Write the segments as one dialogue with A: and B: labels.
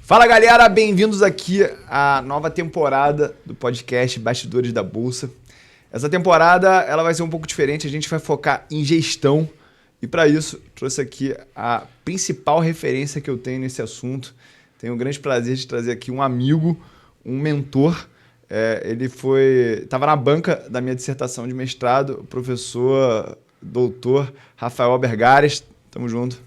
A: Fala galera, bem-vindos aqui à nova temporada do podcast Bastidores da Bolsa. Essa temporada ela vai ser um pouco diferente, a gente vai focar em gestão e para isso trouxe aqui a principal referência que eu tenho nesse assunto. Tenho o grande prazer de trazer aqui um amigo, um mentor. Ele estava na banca da minha dissertação de mestrado, o professor doutor Rafael Bergares. Tamo junto.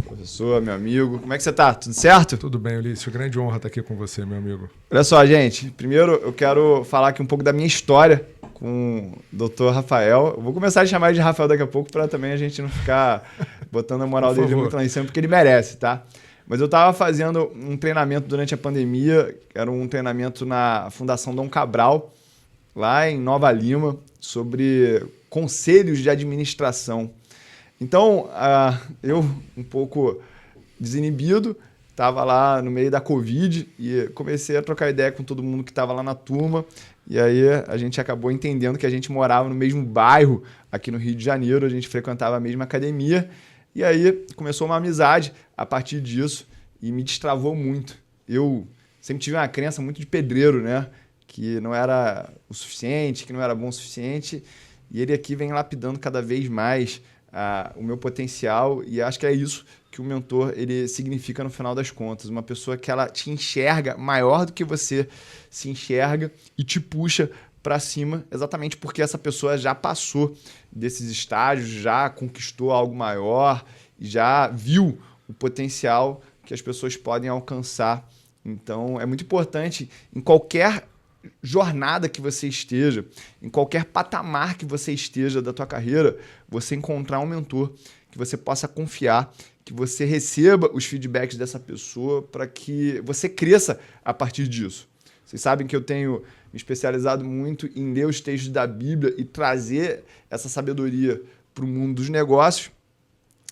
A: Professor, meu amigo. Como é que você tá? Tudo certo?
B: Tudo bem, Ulisses. Grande honra estar aqui com você, meu amigo.
A: Olha só, gente. Primeiro, eu quero falar aqui um pouco da minha história com o Dr. Rafael. Eu vou começar a chamar ele de Rafael daqui a pouco para também a gente não ficar botando a moral dele muito lá em cima, porque ele merece, tá? Mas eu estava fazendo um treinamento durante a pandemia, era um treinamento na Fundação Dom Cabral, lá em Nova Lima, sobre conselhos de administração. Então, eu, um pouco desinibido, estava lá no meio da Covid e comecei a trocar ideia com todo mundo que estava lá na turma. E aí a gente acabou entendendo que a gente morava no mesmo bairro aqui no Rio de Janeiro, a gente frequentava a mesma academia. E aí começou uma amizade a partir disso e me destravou muito. Eu sempre tive uma crença muito de pedreiro, né? Que não era o suficiente, que não era bom o suficiente. E ele aqui vem lapidando cada vez mais o meu potencial, e acho que é isso que o mentor ele significa no final das contas. Uma pessoa que ela te enxerga maior do que você se enxerga e te puxa para cima, exatamente porque essa pessoa já passou desses estágios, já conquistou algo maior, já viu o potencial que as pessoas podem alcançar. Então, é muito importante em qualquer jornada que você esteja, em qualquer patamar que você esteja da tua carreira, você encontrar um mentor que você possa confiar, que você receba os feedbacks dessa pessoa para que você cresça a partir disso. Vocês sabem que eu tenho me especializado muito em ler os textos da Bíblia e trazer essa sabedoria para o mundo dos negócios.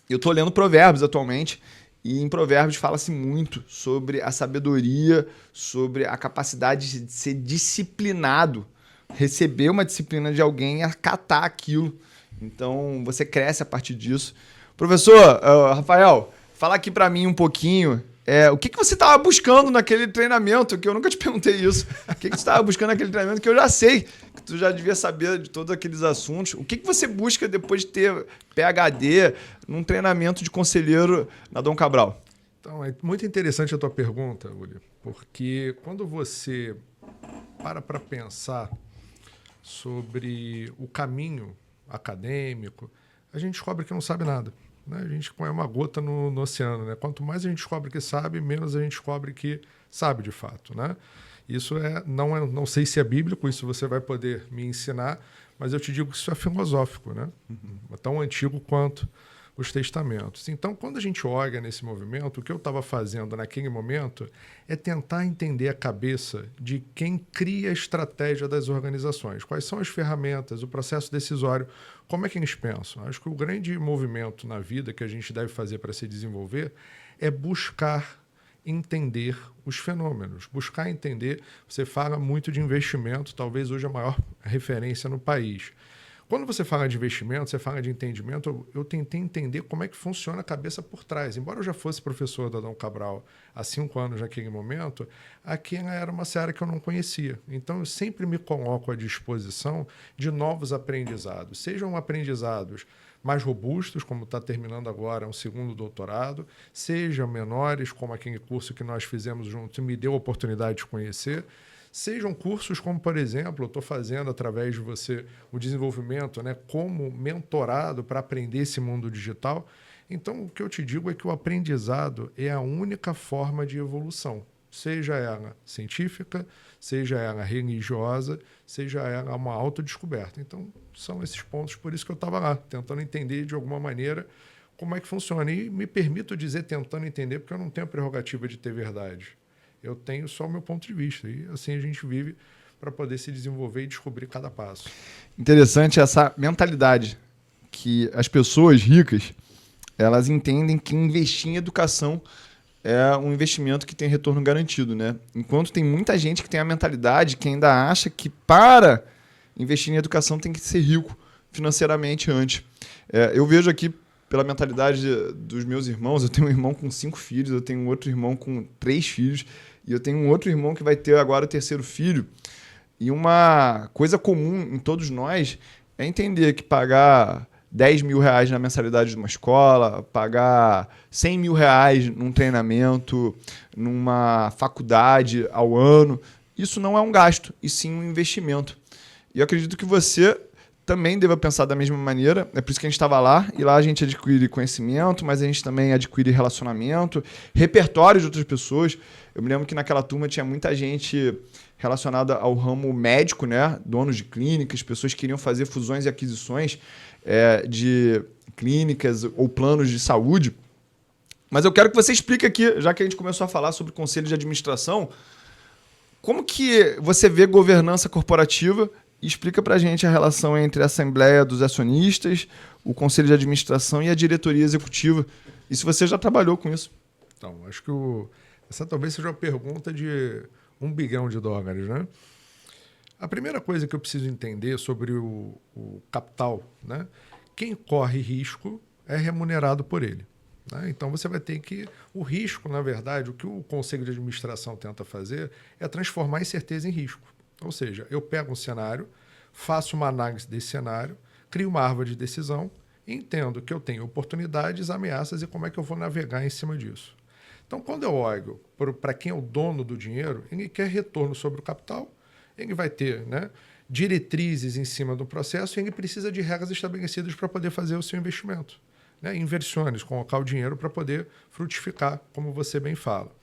A: Eu estou lendo Provérbios atualmente, e em Provérbios fala-se muito sobre a sabedoria, sobre a capacidade de ser disciplinado, receber uma disciplina de alguém e acatar aquilo. Então, você cresce a partir disso. Professor, Rafael, fala aqui para mim um pouquinho. O que você estava buscando naquele treinamento? Que eu nunca te perguntei isso. O que você estava buscando naquele treinamento? Que eu já sei que tu já devia saber de todos aqueles assuntos. O que você busca depois de ter PhD num treinamento de conselheiro na Dom Cabral?
B: Então, é muito interessante a tua pergunta, Uli, porque quando você para pensar sobre o caminho acadêmico, a gente descobre que não sabe nada. A gente é uma gota no oceano, né? Quanto mais a gente descobre que sabe, menos a gente descobre que sabe de fato, né? Isso não sei se é bíblico, isso você vai poder me ensinar, mas eu te digo que isso é filosófico, né? É tão antigo quanto os testamentos. Então, quando a gente olha nesse movimento, o que eu estava fazendo naquele momento é tentar entender a cabeça de quem cria a estratégia das organizações. Quais são as ferramentas, o processo decisório, como é que eles pensam? Acho que o grande movimento na vida que a gente deve fazer para se desenvolver é buscar entender os fenômenos, buscar entender. Você fala muito de investimento, talvez hoje a maior referência no país. Quando você fala de investimento, você fala de entendimento, eu tentei entender como é que funciona a cabeça por trás. Embora eu já fosse professor da Dom Cabral há 5 anos naquele momento, aquela era uma seara que eu não conhecia. Então, eu sempre me coloco à disposição de novos aprendizados. Sejam aprendizados mais robustos, como está terminando agora um segundo doutorado, sejam menores, como aquele curso que nós fizemos juntos e me deu a oportunidade de conhecer, sejam cursos como, por exemplo, eu estou fazendo através de você o desenvolvimento, né, como mentorado para aprender esse mundo digital. Então, o que eu te digo é que o aprendizado é a única forma de evolução, seja ela científica, seja ela religiosa, seja ela uma autodescoberta. Então, são esses pontos, por isso que eu estava lá, tentando entender de alguma maneira como é que funciona. E me permito dizer tentando entender, porque eu não tenho a prerrogativa de ter verdade. Eu tenho só o meu ponto de vista. E assim a gente vive para poder se desenvolver e descobrir cada passo.
A: Interessante essa mentalidade que as pessoas ricas, elas entendem que investir em educação é um investimento que tem retorno garantido, né? Enquanto tem muita gente que tem a mentalidade que ainda acha que para investir em educação tem que ser rico financeiramente antes. Eu vejo aqui pela mentalidade dos meus irmãos. Eu tenho um irmão com 5 filhos, eu tenho um outro irmão com 3 filhos, e eu tenho um outro irmão que vai ter agora o 3º filho. E uma coisa comum em todos nós é entender que pagar 10 mil reais na mensalidade de uma escola, pagar 100 mil reais num treinamento, numa faculdade ao ano, isso não é um gasto, e sim um investimento. E eu acredito que você também deva pensar da mesma maneira. É por isso que a gente estava lá, e lá a gente adquire conhecimento, mas a gente também adquire relacionamento, repertório de outras pessoas. Eu me lembro que naquela turma tinha muita gente relacionada ao ramo médico, né? Donos de clínicas, pessoas que queriam fazer fusões e aquisições de clínicas ou planos de saúde. Mas eu quero que você explique aqui, já que a gente começou a falar sobre conselho de administração, como que você vê governança corporativa. E explica para a gente a relação entre a Assembleia dos Acionistas, o Conselho de Administração e a Diretoria Executiva. E se você já trabalhou com isso?
B: Então, acho que essa talvez seja uma pergunta de $1 bilhão, né? A primeira coisa que eu preciso entender sobre o capital, né? Quem corre risco é remunerado por ele. Né? Então, você vai ter que... O risco, na verdade, o que o Conselho de Administração tenta fazer é transformar a incerteza em risco. Ou seja, eu pego um cenário, faço uma análise desse cenário, crio uma árvore de decisão e entendo que eu tenho oportunidades, ameaças e como é que eu vou navegar em cima disso. Então, quando eu olho para quem é o dono do dinheiro, ele quer retorno sobre o capital, ele vai ter, né, diretrizes em cima do processo e ele precisa de regras estabelecidas para poder fazer o seu investimento. Né? Inversões, colocar o dinheiro para poder frutificar, como você bem fala.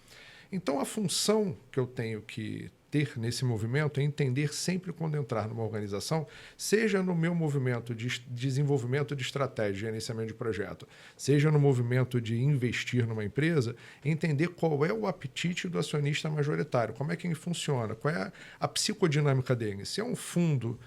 B: Então, a função que eu tenho que ter nesse movimento é entender sempre quando entrar numa organização, seja no meu movimento de desenvolvimento de estratégia, de gerenciamento de projeto, seja no movimento de investir numa empresa, entender qual é o apetite do acionista majoritário, como é que ele funciona, qual é a psicodinâmica dele. Se é um fundo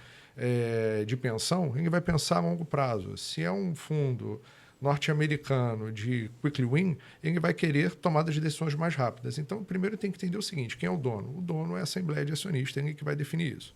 B: de pensão, ele vai pensar a longo prazo. Se é um fundo norte-americano de quick win, ele vai querer tomadas de decisões mais rápidas. Então, primeiro tem que entender o seguinte, quem é o dono? O dono é a Assembleia de Acionistas, ele que vai definir isso.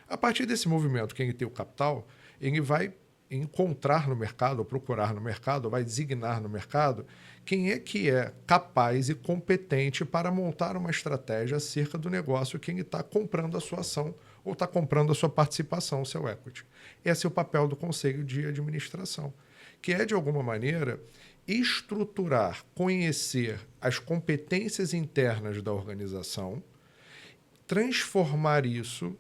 B: A partir desse movimento, quem tem o capital, ele vai encontrar no mercado, ou procurar no mercado, ou vai designar no mercado, quem é que é capaz e competente para montar uma estratégia acerca do negócio que ele está comprando a sua ação ou está comprando a sua participação, o seu equity. Esse é o papel do Conselho de Administração, que é, de alguma maneira, estruturar, conhecer as competências internas da organização, transformar isso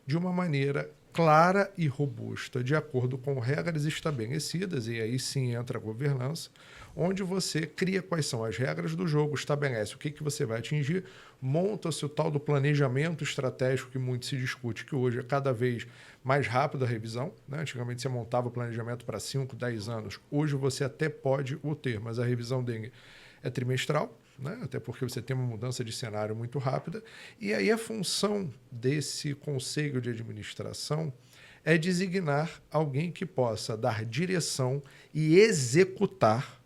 B: de uma maneira clara e robusta, de acordo com regras estabelecidas, e aí sim entra a governança, onde você cria quais são as regras do jogo, estabelece o que você vai atingir, monta-se o tal do planejamento estratégico que muito se discute, que hoje é cada vez mais rápido a revisão. Né? Antigamente você montava o planejamento para 5, 10 anos, hoje você até pode o ter, mas a revisão dele é trimestral, né? Até porque você tem uma mudança de cenário muito rápida, e aí a função desse conselho de administração é designar alguém que possa dar direção e executar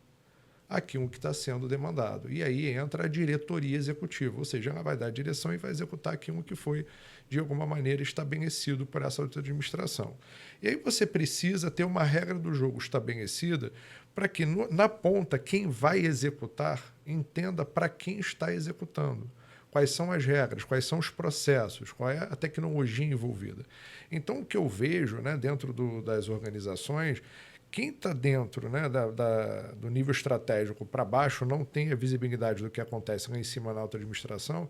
B: aquilo que está sendo demandado. E aí entra a diretoria executiva, ou seja, ela vai dar direção e vai executar aquilo que foi, de alguma maneira, estabelecido por essa outra administração. E aí você precisa ter uma regra do jogo estabelecida para que, na ponta, quem vai executar entenda para quem está executando. Quais são as regras, quais são os processos, qual é a tecnologia envolvida. Então, o que eu vejo, né, dentro das organizações, quem está dentro, né, do nível estratégico para baixo não tem a visibilidade do que acontece lá em cima na alta administração,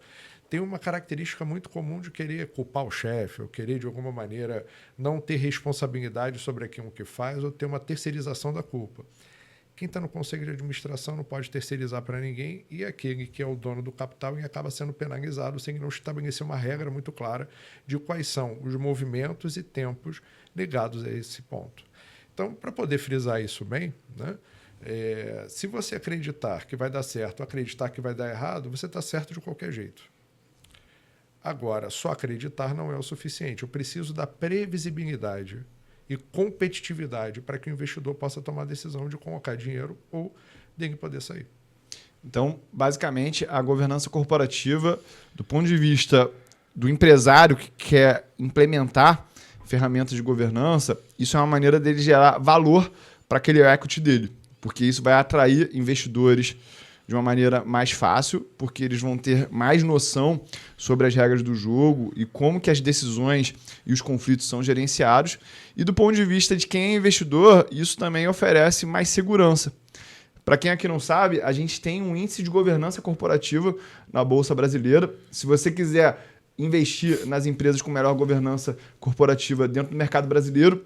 B: tem uma característica muito comum de querer culpar o chefe, ou querer, de alguma maneira, não ter responsabilidade sobre aquilo que faz, ou ter uma terceirização da culpa. Quem está no conselho de administração não pode terceirizar para ninguém, e aquele que é o dono do capital e acaba sendo penalizado sem não estabelecer uma regra muito clara de quais são os movimentos e tempos ligados a esse ponto. Então, para poder frisar isso bem, né, se você acreditar que vai dar certo, acreditar que vai dar errado, você está certo de qualquer jeito. Agora, só acreditar não é o suficiente. Eu preciso da previsibilidade e competitividade para que o investidor possa tomar a decisão de colocar dinheiro ou dele poder sair.
A: Então, basicamente, a governança corporativa, do ponto de vista do empresário que quer implementar ferramentas de governança, isso é uma maneira dele gerar valor para aquele equity dele, porque isso vai atrair investidores de uma maneira mais fácil, porque eles vão ter mais noção sobre as regras do jogo e como que as decisões e os conflitos são gerenciados. E do ponto de vista de quem é investidor, isso também oferece mais segurança. Para quem aqui não sabe, a gente tem um índice de governança corporativa na Bolsa Brasileira. Se você quiser investir nas empresas com melhor governança corporativa dentro do mercado brasileiro,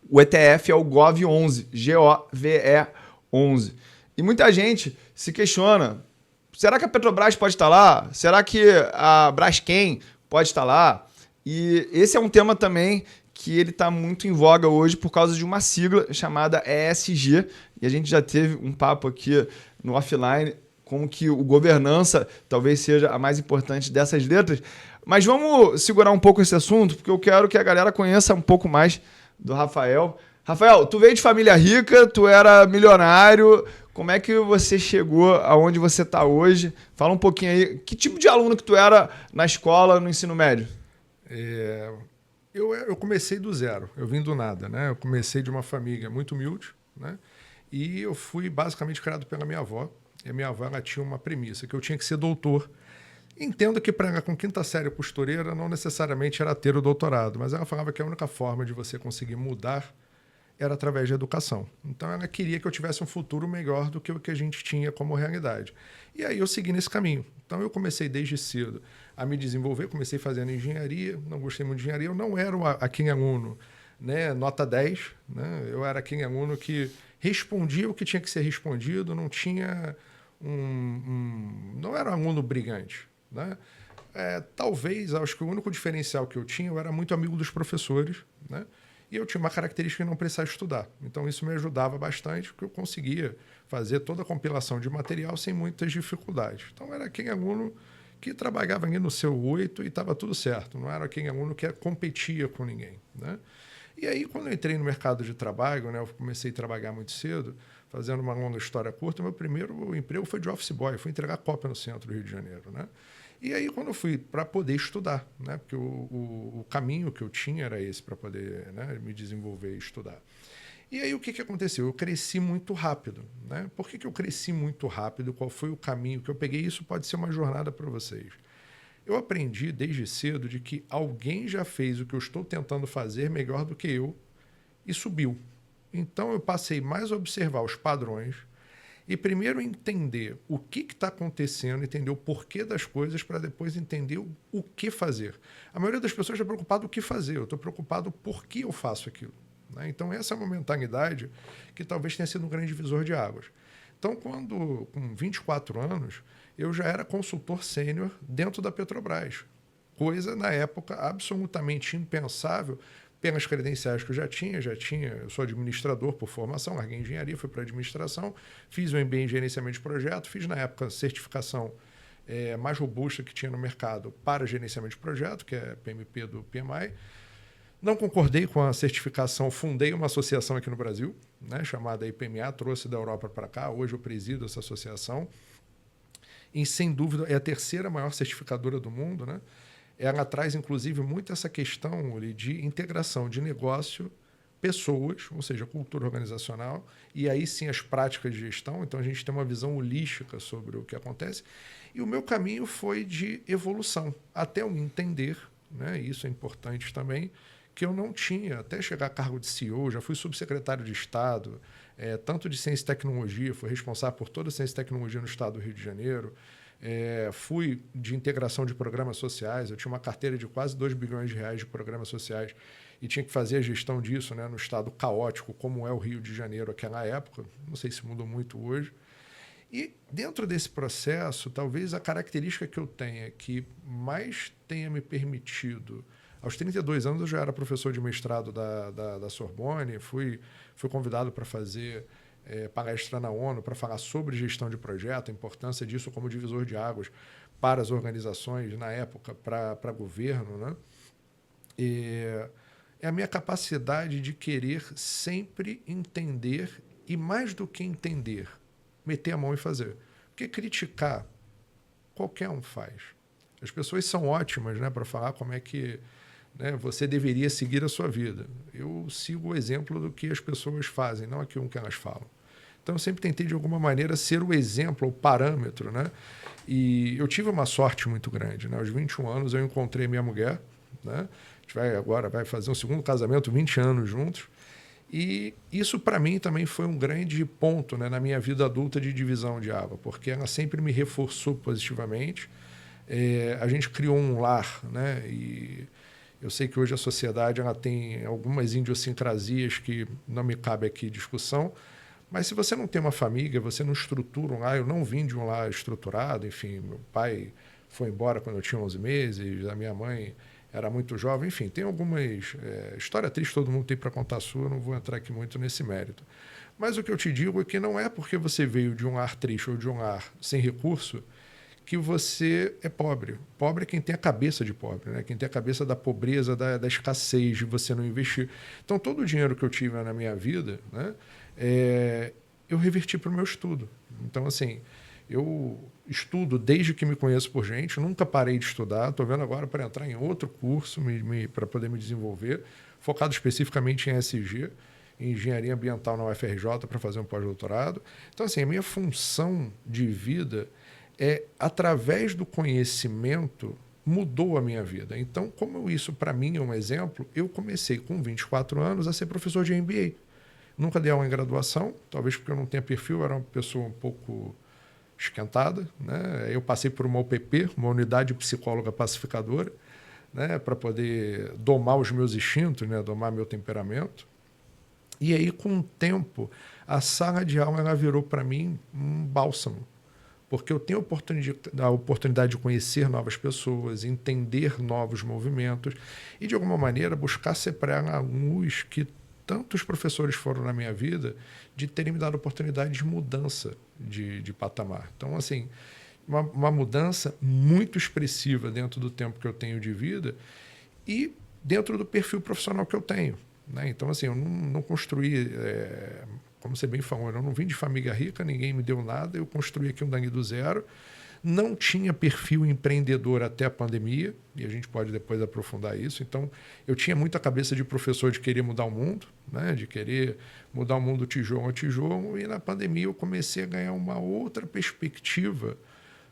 A: o ETF é o GOV11, GOVE11. E muita gente se questiona, será que a Petrobras pode estar lá? Será que a Braskem pode estar lá? E esse é um tema também que ele está muito em voga hoje por causa de uma sigla chamada ESG. E a gente já teve um papo aqui no offline, como que o governança talvez seja a mais importante dessas letras. Mas vamos segurar um pouco esse assunto, porque eu quero que a galera conheça um pouco mais do Rafael. Rafael, tu veio de família rica, tu era milionário. Como é que você chegou aonde você está hoje? Fala um pouquinho aí. Que tipo de aluno que tu era na escola, no ensino médio?
B: Eu comecei do zero. Eu vim do nada, né? Eu comecei de uma família muito humilde, né? E eu fui basicamente criado pela minha avó. E a minha avó, ela tinha uma premissa, que eu tinha que ser doutor. Entendo que para ela, com quinta série costureira, não necessariamente era ter o doutorado, mas ela falava que a única forma de você conseguir mudar era através da educação. Então, ela queria que eu tivesse um futuro melhor do que o que a gente tinha como realidade. E aí eu segui nesse caminho. Então, eu comecei desde cedo a me desenvolver, comecei fazendo engenharia, não gostei muito de engenharia, eu não era aquele aluno, né, nota 10, né? Eu era aquele aluno que respondia o que tinha que ser respondido, não tinha não era um aluno brilhante, né? Talvez, acho que o único diferencial que eu tinha, eu era muito amigo dos professores, né? E eu tinha uma característica de não precisar estudar. Então, isso me ajudava bastante, porque eu conseguia fazer toda a compilação de material sem muitas dificuldades. Então, era aquele aluno que trabalhava ali no seu 8 e estava tudo certo. Não era aquele aluno que competia com ninguém, né? E aí, quando eu entrei no mercado de trabalho, né, eu comecei a trabalhar muito cedo, fazendo uma longa história curta, meu primeiro emprego foi de office boy, fui entregar cópia no centro do Rio de Janeiro, né? E aí, quando eu fui para poder estudar, né? Porque o caminho que eu tinha era esse, para poder, né, me desenvolver e estudar. E aí, o que aconteceu? Eu cresci muito rápido, né? Por que eu cresci muito rápido? Qual foi o caminho que eu peguei? Isso pode ser uma jornada para vocês. Eu aprendi desde cedo de que alguém já fez o que eu estou tentando fazer melhor do que eu e subiu. Então, eu passei mais a observar os padrões e primeiro entender o que está acontecendo, entender o porquê das coisas para depois entender o que fazer. A maioria das pessoas está preocupada com o que fazer, eu estou preocupado por que eu faço aquilo, né? Então, essa é uma mentalidade que talvez tenha sido um grande divisor de águas. Então, quando, com 24 anos, eu já era consultor sênior dentro da Petrobras. Coisa, na época, absolutamente impensável pelas credenciais que eu já tinha. Eu sou administrador por formação, larguei engenharia, fui para administração, fiz o MBA em gerenciamento de projeto, fiz, na época, a certificação mais robusta que tinha no mercado para gerenciamento de projeto, que é PMP do PMI. Não concordei com a certificação, fundei uma associação aqui no Brasil, né, chamada IPMA, trouxe da Europa para cá, hoje eu presido essa associação. E, sem dúvida, é a terceira maior certificadora do mundo, né? Ela traz, inclusive, muito essa questão de integração de negócio, pessoas, ou seja, cultura organizacional, e aí sim as práticas de gestão. Então, a gente tem uma visão holística sobre o que acontece. E o meu caminho foi de evolução, até eu entender, né, isso é importante também, que eu não tinha, até chegar a cargo de CEO, já fui subsecretário de Estado, tanto de Ciência e Tecnologia, fui responsável por toda a Ciência e Tecnologia no Estado do Rio de Janeiro, fui de integração de programas sociais, eu tinha uma carteira de quase 2 bilhões de reais de programas sociais e tinha que fazer a gestão disso, né, no estado caótico, como é o Rio de Janeiro naquela época, não sei se mudou muito hoje. E dentro desse processo, talvez a característica que eu tenha que mais tenha me permitido. Aos 32 anos eu já era professor de mestrado da Sorbonne, fui convidado para fazer palestra na ONU para falar sobre gestão de projeto, a importância disso como divisor de águas para as organizações, na época, para governo, né? É a minha capacidade de querer sempre entender e, mais do que entender, meter a mão e fazer. Porque criticar, qualquer um faz. As pessoas são ótimas, né, para falar como é que né, você deveria seguir a sua vida. Eu sigo o exemplo do que as pessoas fazem, não aquilo que elas falam. Então, eu sempre tentei, de alguma maneira, ser o exemplo, o parâmetro, né? E eu tive uma sorte muito grande, né? Aos 21 anos, eu encontrei minha mulher, né? A gente vai fazer um segundo casamento, 20 anos juntos. E isso, para mim, também foi um grande ponto, né, na minha vida adulta de divisão de água, porque ela sempre me reforçou positivamente. A gente criou um lar, né? E eu sei que hoje a sociedade ela tem algumas idiosincrasias que não me cabe aqui discussão, mas se você não tem uma família, você não estrutura um lar, eu não vim de um lar estruturado, enfim, meu pai foi embora quando eu tinha 11 meses, a minha mãe era muito jovem, enfim, tem algumas... história triste todo mundo tem para contar a sua, não vou entrar aqui muito nesse mérito. Mas o que eu te digo é que não é porque você veio de um lar triste ou de um lar sem recurso que você é pobre. Pobre é quem tem a cabeça de pobre, né? Quem tem a cabeça da pobreza, da escassez, de você não investir. Então, todo o dinheiro que eu tive na minha vida, né, eu reverti para o meu estudo. Então, assim, eu estudo desde que me conheço por gente, nunca parei de estudar, estou vendo agora para entrar em outro curso para poder me desenvolver, focado especificamente em ESG, em Engenharia Ambiental na UFRJ, para fazer um pós-doutorado. Então, assim, a minha função de vida através do conhecimento, mudou a minha vida. Então, como isso para mim é um exemplo, eu comecei com 24 anos a ser professor de MBA. Nunca dei aula em graduação, talvez porque eu não tenha perfil, eu era uma pessoa um pouco esquentada, né? Eu passei por uma UPP, uma unidade psicóloga pacificadora, né? Para poder domar os meus instintos, né? Domar meu temperamento. E aí, com o tempo, a sala de aula ela virou para mim um bálsamo, porque eu tenho a oportunidade de conhecer novas pessoas, entender novos movimentos e, de alguma maneira, buscar ser para a luz que tantos professores foram na minha vida de terem me dado a oportunidade de mudança de patamar. Então, assim, uma mudança muito expressiva dentro do tempo que eu tenho de vida e dentro do perfil profissional que eu tenho, né? Então, assim, eu não construí... como você bem falou, eu não vim de família rica, ninguém me deu nada, eu construí aqui um Dani do zero, não tinha perfil empreendedor até a pandemia, e a gente pode depois aprofundar isso. Então, eu tinha muita cabeça de professor de querer mudar o mundo, né? De querer mudar o mundo tijolo a tijolo, e na pandemia eu comecei a ganhar uma outra perspectiva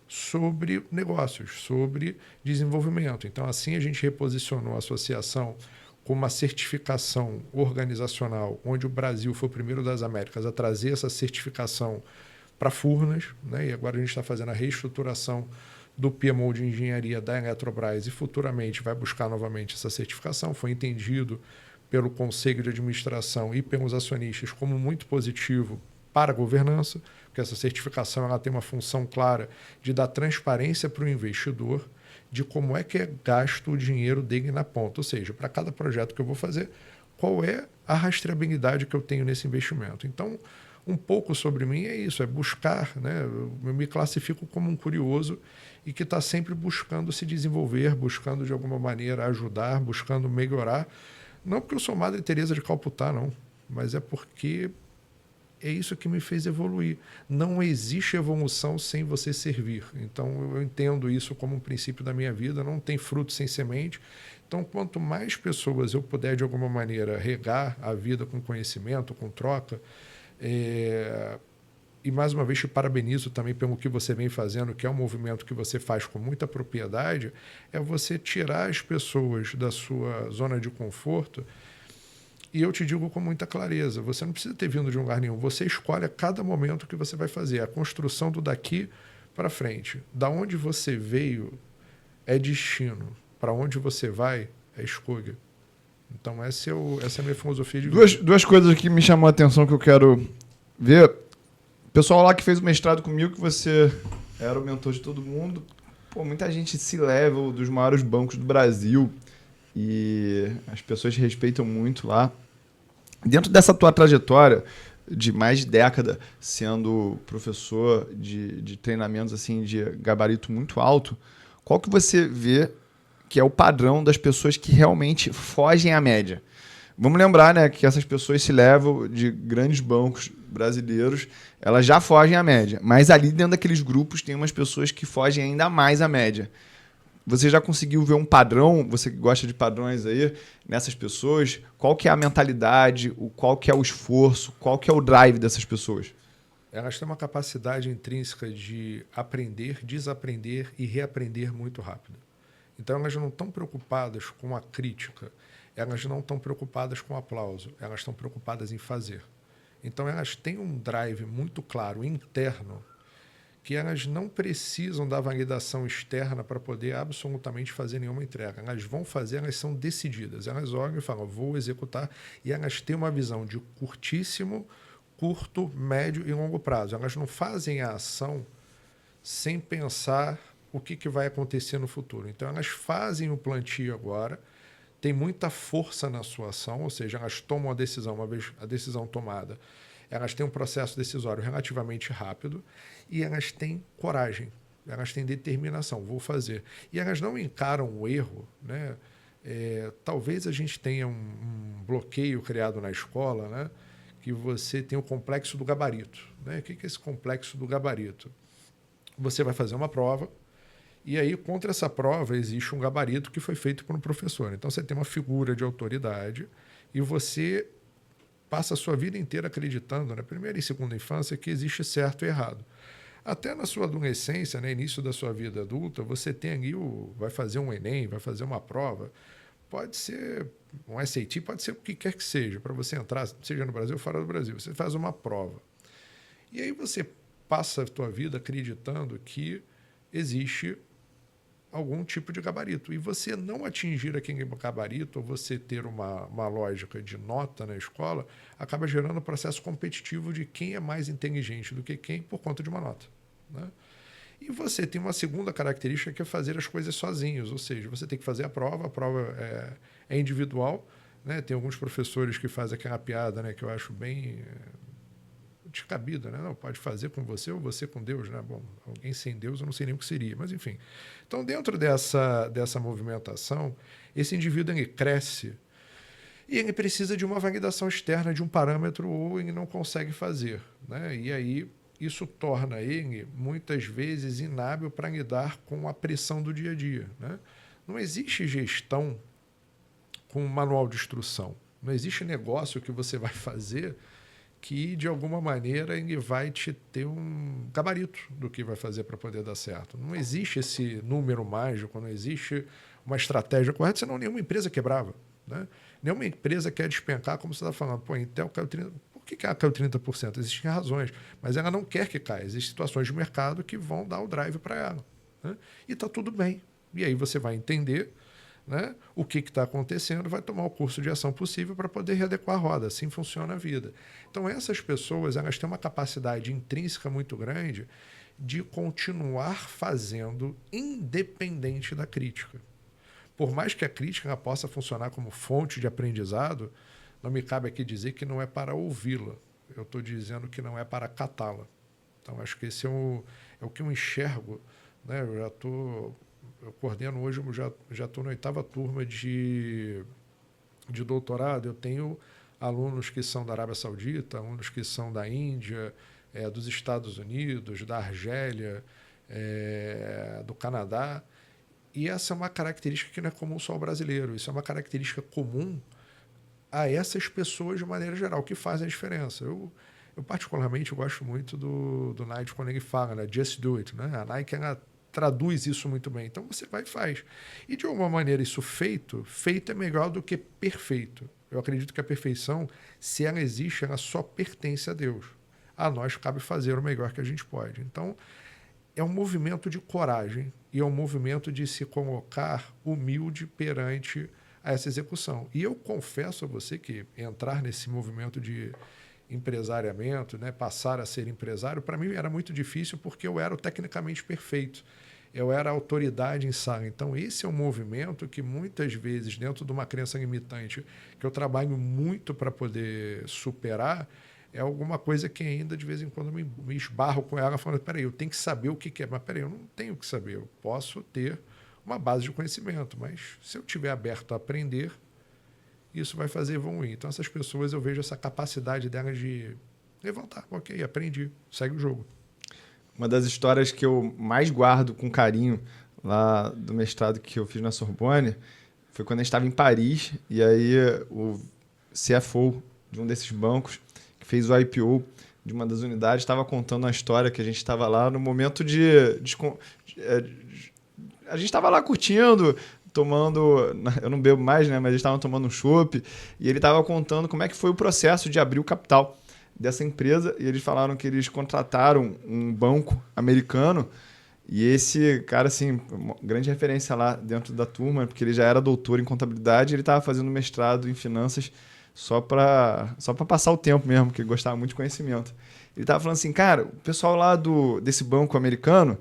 B: sobre negócios, sobre desenvolvimento. Então, assim a gente reposicionou a associação com uma certificação organizacional, onde o Brasil foi o primeiro das Américas a trazer essa certificação para Furnas, né? E agora a gente está fazendo a reestruturação do PMO de engenharia da Eletrobras e futuramente vai buscar novamente essa certificação. Foi entendido pelo Conselho de Administração e pelos acionistas como muito positivo para a governança, porque essa certificação ela tem uma função clara de dar transparência para o investidor, de como é que é gasto o dinheiro dele na ponta. Ou seja, para cada projeto que eu vou fazer, qual é a rastreabilidade que eu tenho nesse investimento. Então, um pouco sobre mim é isso, é buscar, né? Eu me classifico como um curioso e que está sempre buscando se desenvolver, buscando de alguma maneira ajudar, buscando melhorar. Não porque eu sou Madre Teresa de Calcutá, não, mas é porque é isso que me fez evoluir. Não existe evolução sem você servir. Então, eu entendo isso como um princípio da minha vida. Não tem fruto sem semente. Então, quanto mais pessoas eu puder, de alguma maneira, regar a vida com conhecimento, com troca, e, mais uma vez, te parabenizo também pelo que você vem fazendo, que é um movimento que você faz com muita propriedade, é você tirar as pessoas da sua zona de conforto. E eu te digo com muita clareza, você não precisa ter vindo de um lugar nenhum, você escolhe a cada momento que você vai fazer, a construção do daqui para frente. Da onde você veio é destino, para onde você vai é escolha. Então essa é a minha filosofia de vida.
A: Duas coisas que me chamou a atenção que eu quero ver. O pessoal lá que fez o mestrado comigo, que você era o mentor de todo mundo, pô, muita gente se leva dos maiores bancos do Brasil. E as pessoas te respeitam muito lá. Dentro dessa tua trajetória de mais de década sendo professor de treinamentos assim, de gabarito muito alto, qual que você vê que é o padrão das pessoas que realmente fogem à média? Vamos lembrar, né, que essas pessoas se levam de grandes bancos brasileiros, elas já fogem à média, mas ali dentro daqueles grupos tem umas pessoas que fogem ainda mais à média. você já conseguiu ver um padrão, você que gosta de padrões aí, nessas pessoas? Qual que é a mentalidade, qual que é o esforço, qual que é o drive dessas pessoas?
B: Elas têm uma capacidade intrínseca de aprender, desaprender e reaprender muito rápido. Então, elas não estão preocupadas com a crítica, elas não estão preocupadas com o aplauso, elas estão preocupadas em fazer. Então, elas têm um drive muito claro, interno, que elas não precisam da validação externa para poder absolutamente fazer nenhuma entrega. Elas vão fazer, elas são decididas. Elas olham e falam, vou executar, e elas têm uma visão de curtíssimo, curto, médio e longo prazo. Elas não fazem a ação sem pensar o que vai acontecer no futuro. Então, elas fazem o plantio agora, tem muita força na sua ação, ou seja, elas tomam a decisão, uma vez a decisão tomada, elas têm um processo decisório relativamente rápido e elas têm coragem, elas têm determinação, vou fazer. E elas não encaram o erro, né? Talvez a gente tenha um bloqueio criado na escola, né? Que você tem o complexo do gabarito. Né? O que é esse complexo do gabarito? Você vai fazer uma prova e aí, contra essa prova, existe um gabarito que foi feito por um professor. Então, você tem uma figura de autoridade e você passa a sua vida inteira acreditando, na primeira e segunda infância, que existe certo e errado. Até na sua adolescência, né, início da sua vida adulta, você tem ali vai fazer um Enem, vai fazer uma prova, pode ser um SAT, pode ser o que quer que seja, para você entrar, seja no Brasil ou fora do Brasil. Você faz uma prova. E aí você passa a sua vida acreditando que existe algum tipo de gabarito. E você não atingir aquele gabarito, ou você ter uma lógica de nota na escola, acaba gerando um processo competitivo de quem é mais inteligente do que quem por conta de uma nota. Né? E você tem uma segunda característica que é fazer as coisas sozinhos, ou seja, você tem que fazer a prova é individual. Né? Tem alguns professores que fazem aquela piada, né, que eu acho bem descabida, né? Não, pode fazer com você ou você com Deus, né? Bom, alguém sem Deus eu não sei nem o que seria, mas enfim. Então, dentro dessa movimentação, esse indivíduo ele cresce e ele precisa de uma validação externa de um parâmetro ou ele não consegue fazer, né? E aí isso torna ele, muitas vezes, inábil para lidar com a pressão do dia a dia, né? Não existe gestão com manual de instrução. Não existe negócio que você vai fazer que, de alguma maneira, ele vai te ter um gabarito do que vai fazer para poder dar certo. Não existe esse número mágico, não existe uma estratégia correta, senão nenhuma empresa quebrava. Né? Nenhuma empresa quer despencar, como você está falando. Pô, a Intel caiu 30%. Por que ela caiu 30%? Existem razões, mas ela não quer que caia. Existem situações de mercado que vão dar o drive para ela. Né? E está tudo bem. E aí você vai entender, né, o que está acontecendo, vai tomar o curso de ação possível para poder readequar a roda. Assim funciona a vida. Então, essas pessoas elas têm uma capacidade intrínseca muito grande de continuar fazendo independente da crítica. Por mais que a crítica ela possa funcionar como fonte de aprendizado, não me cabe aqui dizer que não é para ouvi-la. Eu estou dizendo que não é para catá-la. Então, acho que esse é o que eu enxergo. Né? Eu coordeno hoje, já estou na 8ª turma de doutorado. Eu tenho alunos que são da Arábia Saudita, alunos que são da Índia, dos Estados Unidos, da Argélia, do Canadá. E essa é uma característica que não é comum só ao brasileiro. Isso é uma característica comum a essas pessoas de maneira geral, que fazem a diferença. Eu particularmente, gosto muito do Nike quando ele fala, né? Just do it. Né? A Nike ela traduz isso muito bem. Então você vai e faz. E de alguma maneira isso feito é melhor do que perfeito. Eu acredito que a perfeição, se ela existe, ela só pertence a Deus. A nós cabe fazer o melhor que a gente pode. Então, é um movimento de coragem e é um movimento de se colocar humilde perante a essa execução. E eu confesso a você que entrar nesse movimento de empresariamento, né, passar a ser empresário, para mim era muito difícil porque eu era o tecnicamente perfeito. Eu era a autoridade em sala. Então, esse é um movimento que muitas vezes, dentro de uma crença limitante, que eu trabalho muito para poder superar, é alguma coisa que ainda, de vez em quando, me esbarro com ela, falando, peraí, eu tenho que saber o que é. Mas peraí, eu não tenho que saber. Eu posso ter uma base de conhecimento, mas se eu estiver aberto a aprender, isso vai fazer evoluir. Então, essas pessoas, eu vejo essa capacidade delas de levantar. Ok, aprendi, segue o jogo.
A: Uma das histórias que eu mais guardo com carinho lá do mestrado que eu fiz na Sorbonne foi quando a gente estava em Paris, e aí o CFO de um desses bancos, que fez o IPO de uma das unidades, estava contando uma história que a gente estava lá no momento a gente estava lá curtindo, tomando... Eu não bebo mais, né? Mas eles estavam tomando um chopp, e ele estava contando como é que foi o processo de abrir o capital dessa empresa, e eles falaram que eles contrataram um banco americano, e esse cara, assim, uma grande referência lá dentro da turma, porque ele já era doutor em contabilidade, e ele estava fazendo mestrado em finanças só para passar o tempo mesmo, porque ele gostava muito de conhecimento. Ele estava falando assim, cara, o pessoal lá desse banco americano,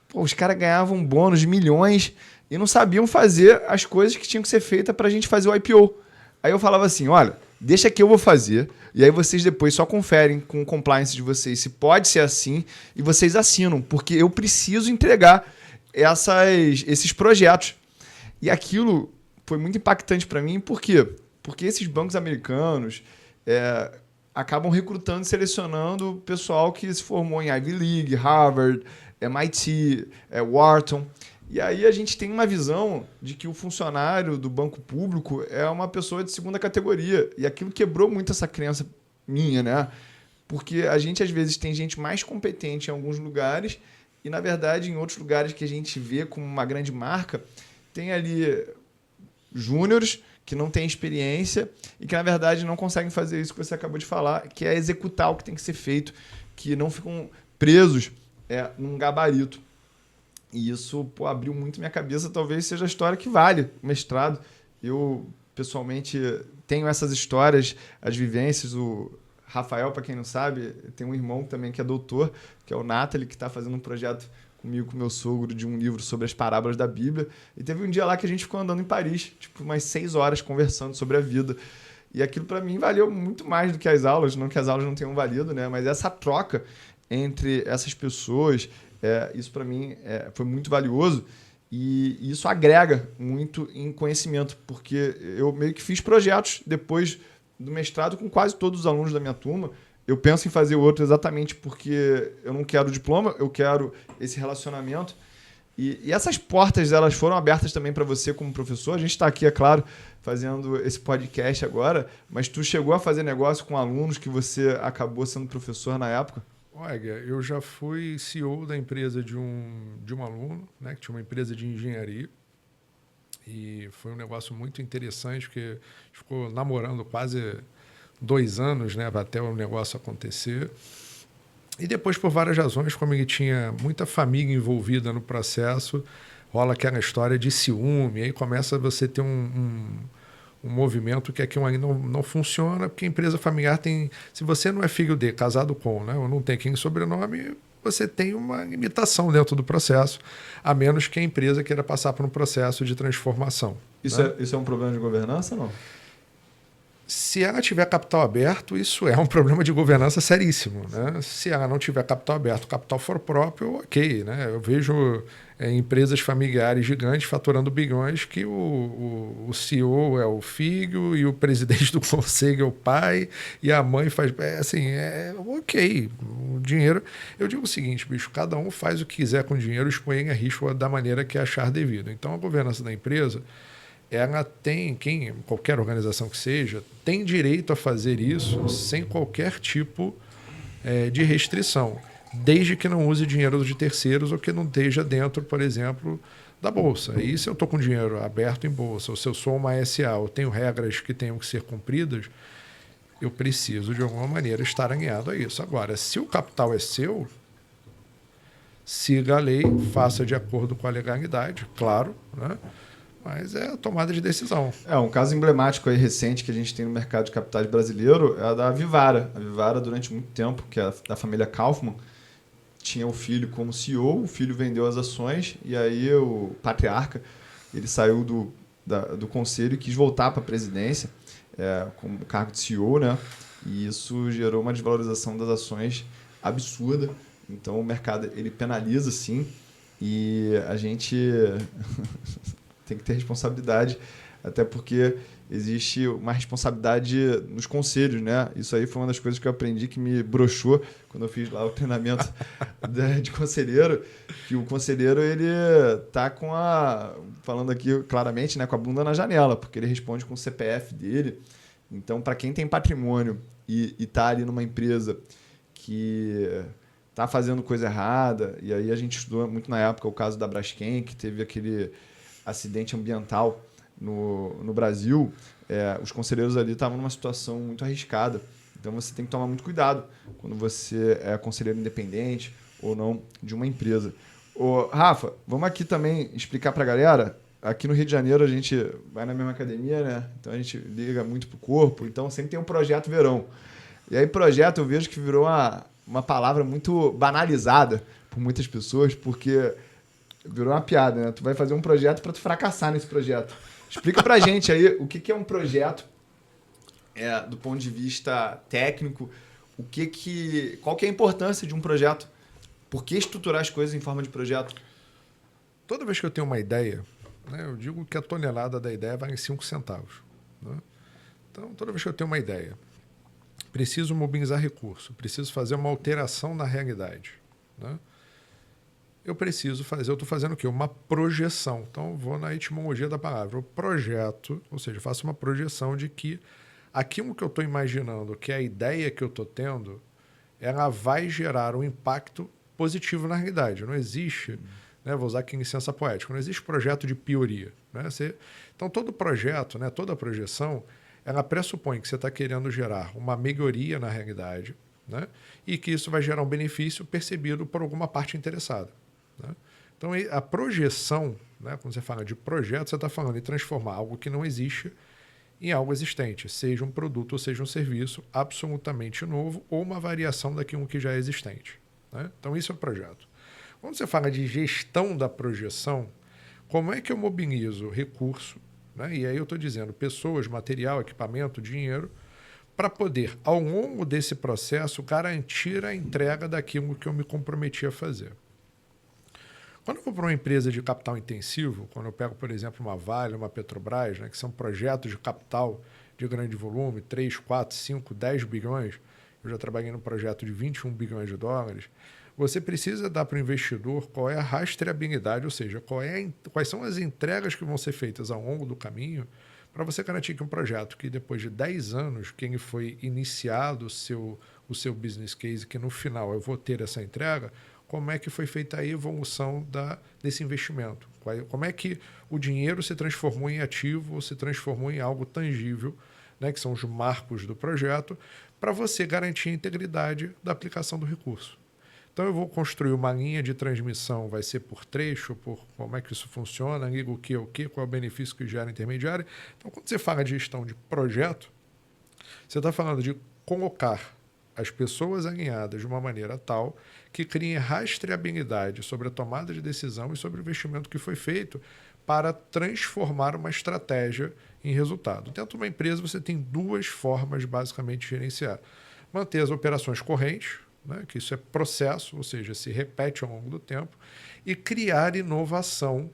A: pô, os caras ganhavam bônus de milhões e não sabiam fazer as coisas que tinham que ser feitas para a gente fazer o IPO. Aí eu falava assim, olha, deixa que eu vou fazer, e aí vocês depois só conferem com o compliance de vocês se pode ser assim, e vocês assinam, porque eu preciso entregar esses projetos. E aquilo foi muito impactante para mim, por quê? Porque esses bancos americanos acabam recrutando e selecionando pessoal que se formou em Ivy League, Harvard, MIT, Wharton. E aí a gente tem uma visão de que o funcionário do banco público é uma pessoa de segunda categoria. E aquilo quebrou muito essa crença minha, né? Porque a gente, às vezes, tem gente mais competente em alguns lugares e, na verdade, em outros lugares que a gente vê como uma grande marca, tem ali júniores que não têm experiência e que, na verdade, não conseguem fazer isso que você acabou de falar, que é executar o que tem que ser feito, que não ficam presos num gabarito. E isso abriu muito minha cabeça, talvez seja a história que vale o mestrado. Eu, pessoalmente, tenho essas histórias, as vivências. O Rafael, para quem não sabe, tem um irmão também que é doutor, que é o Nathalie, que está fazendo um projeto comigo, com meu sogro, de um livro sobre as parábolas da Bíblia. E teve um dia lá que a gente ficou andando em Paris, tipo umas 6 horas conversando sobre a vida. E aquilo para mim valeu muito mais do que as aulas, não que as aulas não tenham valido, né? Mas essa troca entre essas pessoas, isso para mim foi muito valioso e isso agrega muito em conhecimento, porque eu meio que fiz projetos depois do mestrado com quase todos os alunos da minha turma. Eu penso em fazer outro exatamente porque eu não quero diploma, eu quero esse relacionamento. E essas portas, elas foram abertas também para você como professor. A gente está aqui, é claro, fazendo esse podcast agora, mas tu chegou a fazer negócio com alunos que você acabou sendo professor na época?
B: Olha, eu já fui CEO da empresa de um aluno, né, que tinha uma empresa de engenharia. E foi um negócio muito interessante, porque a gente ficou namorando quase 2 anos, né, até o negócio acontecer. E depois, por várias razões, como ele tinha muita família envolvida no processo, rola aquela história de ciúme, aí começa você ter um movimento que aquilo aí não funciona, porque a empresa familiar tem... Se você não é filho de, casado com, né, ou não tem quem sobrenome, você tem uma limitação dentro do processo, a menos que a empresa queira passar por um processo de transformação.
A: Isso,
B: né?
A: Isso é um problema de governança ou não?
B: Se ela tiver capital aberto, isso é um problema de governança seríssimo. Né? Se ela não tiver capital aberto, o capital for próprio, ok. Né? Eu vejo empresas familiares gigantes faturando bilhões que o CEO é o filho e o presidente do conselho é o pai e a mãe faz... ok. O dinheiro... Eu digo o seguinte, bicho, cada um faz o que quiser com o dinheiro, expõe em risco da maneira que achar devido. Então, a governança da empresa... ela tem, qualquer organização que seja, tem direito a fazer isso sem qualquer tipo de restrição, desde que não use dinheiro de terceiros ou que não esteja dentro, por exemplo, da Bolsa. E se eu estou com dinheiro aberto em Bolsa, ou se eu sou uma SA, eu tenho regras que tenham que ser cumpridas, eu preciso, de alguma maneira, estar alinhado a isso. Agora, se o capital é seu, siga a lei, faça de acordo com a legalidade, claro, né? Mas é a tomada de decisão.
A: Um caso emblemático aí recente que a gente tem no mercado de capitais brasileiro é a da Vivara. A Vivara, durante muito tempo, que é da família Kaufmann, tinha o filho como CEO, o filho vendeu as ações e aí o patriarca ele saiu do conselho e quis voltar para a presidência como cargo de CEO, né? E isso gerou uma desvalorização das ações absurda. Então o mercado ele penaliza sim e a gente... tem que ter responsabilidade. até porque existe uma responsabilidade nos conselhos, né? Isso aí foi uma das coisas que eu aprendi que me broxou quando eu fiz lá o treinamento de conselheiro, que o conselheiro, ele tá falando aqui claramente, né, com a bunda na janela, porque ele responde com o CPF dele. Então, para quem tem patrimônio e está ali numa empresa que está fazendo coisa errada, e aí a gente estudou muito na época o caso da Braskem, que teve aquele acidente ambiental no Brasil, os conselheiros ali estavam numa situação muito arriscada. Então, você tem que tomar muito cuidado quando você é conselheiro independente ou não de uma empresa. Ô, Rafa, vamos aqui também explicar para a galera. Aqui no Rio de Janeiro a gente vai na mesma academia, né? Então a gente liga muito pro corpo. Então sempre tem um projeto verão. E aí projeto eu vejo que virou uma palavra muito banalizada por muitas pessoas, porque virou uma piada, né? Tu vai fazer um projeto para tu fracassar nesse projeto. Explica pra gente aí o que é um projeto do ponto de vista técnico, qual que é a importância de um projeto, por que estruturar as coisas em forma de projeto?
B: Toda vez que eu tenho uma ideia, né, eu digo que a tonelada da ideia vale em 5 centavos. Né? Então, toda vez que eu tenho uma ideia, preciso mobilizar recurso, preciso fazer uma alteração na realidade. Né? Eu estou fazendo o quê? Uma projeção. Então, eu vou na etimologia da palavra. O projeto, ou seja, eu faço uma projeção de que aquilo que eu estou imaginando, que é a ideia que eu estou tendo, ela vai gerar um impacto positivo na realidade. Não existe... Vou usar aqui licença poética. Não existe projeto de pioria. Né? Então, todo projeto, né, toda projeção, ela pressupõe que você está querendo gerar uma melhoria na realidade, né, e que isso vai gerar um benefício percebido por alguma parte interessada. Né? Então, a projeção, né, quando você fala de projeto, você está falando de transformar algo que não existe em algo existente, seja um produto ou seja um serviço absolutamente novo ou uma variação daquilo que já é existente. Né? Então, isso é o projeto. Quando você fala de gestão da projeção, como é que eu mobilizo recurso, né? E aí eu estou dizendo pessoas, material, equipamento, dinheiro, para poder, ao longo desse processo, garantir a entrega daquilo que eu me comprometi a fazer. Quando eu vou para uma empresa de capital intensivo, quando eu pego, por exemplo, uma Vale, uma Petrobras, né, que são projetos de capital de grande volume, 3, 4, 5, 10 bilhões, eu já trabalhei num projeto de 21 bilhões de dólares, você precisa dar para o investidor qual é a rastreabilidade, ou seja, quais são as entregas que vão ser feitas ao longo do caminho para você garantir que um projeto que depois de 10 anos, que ele foi iniciado o seu business case, que no final eu vou ter essa entrega, como é que foi feita a evolução desse investimento? Como é que o dinheiro se transformou em ativo ou se transformou em algo tangível, né, que são os marcos do projeto, para você garantir a integridade da aplicação do recurso. Então, eu vou construir uma linha de transmissão, vai ser por trecho, por como é que isso funciona, liga o que é o que, qual é o benefício que gera intermediário. Então, quando você fala de gestão de projeto, você está falando de colocar as pessoas alinhadas de uma maneira tal que criem rastreabilidade sobre a tomada de decisão e sobre o investimento que foi feito para transformar uma estratégia em resultado. Dentro de uma empresa, você tem 2 formas, basicamente, de gerenciar. Manter as operações correntes, né, que isso é processo, ou seja, se repete ao longo do tempo, e criar inovação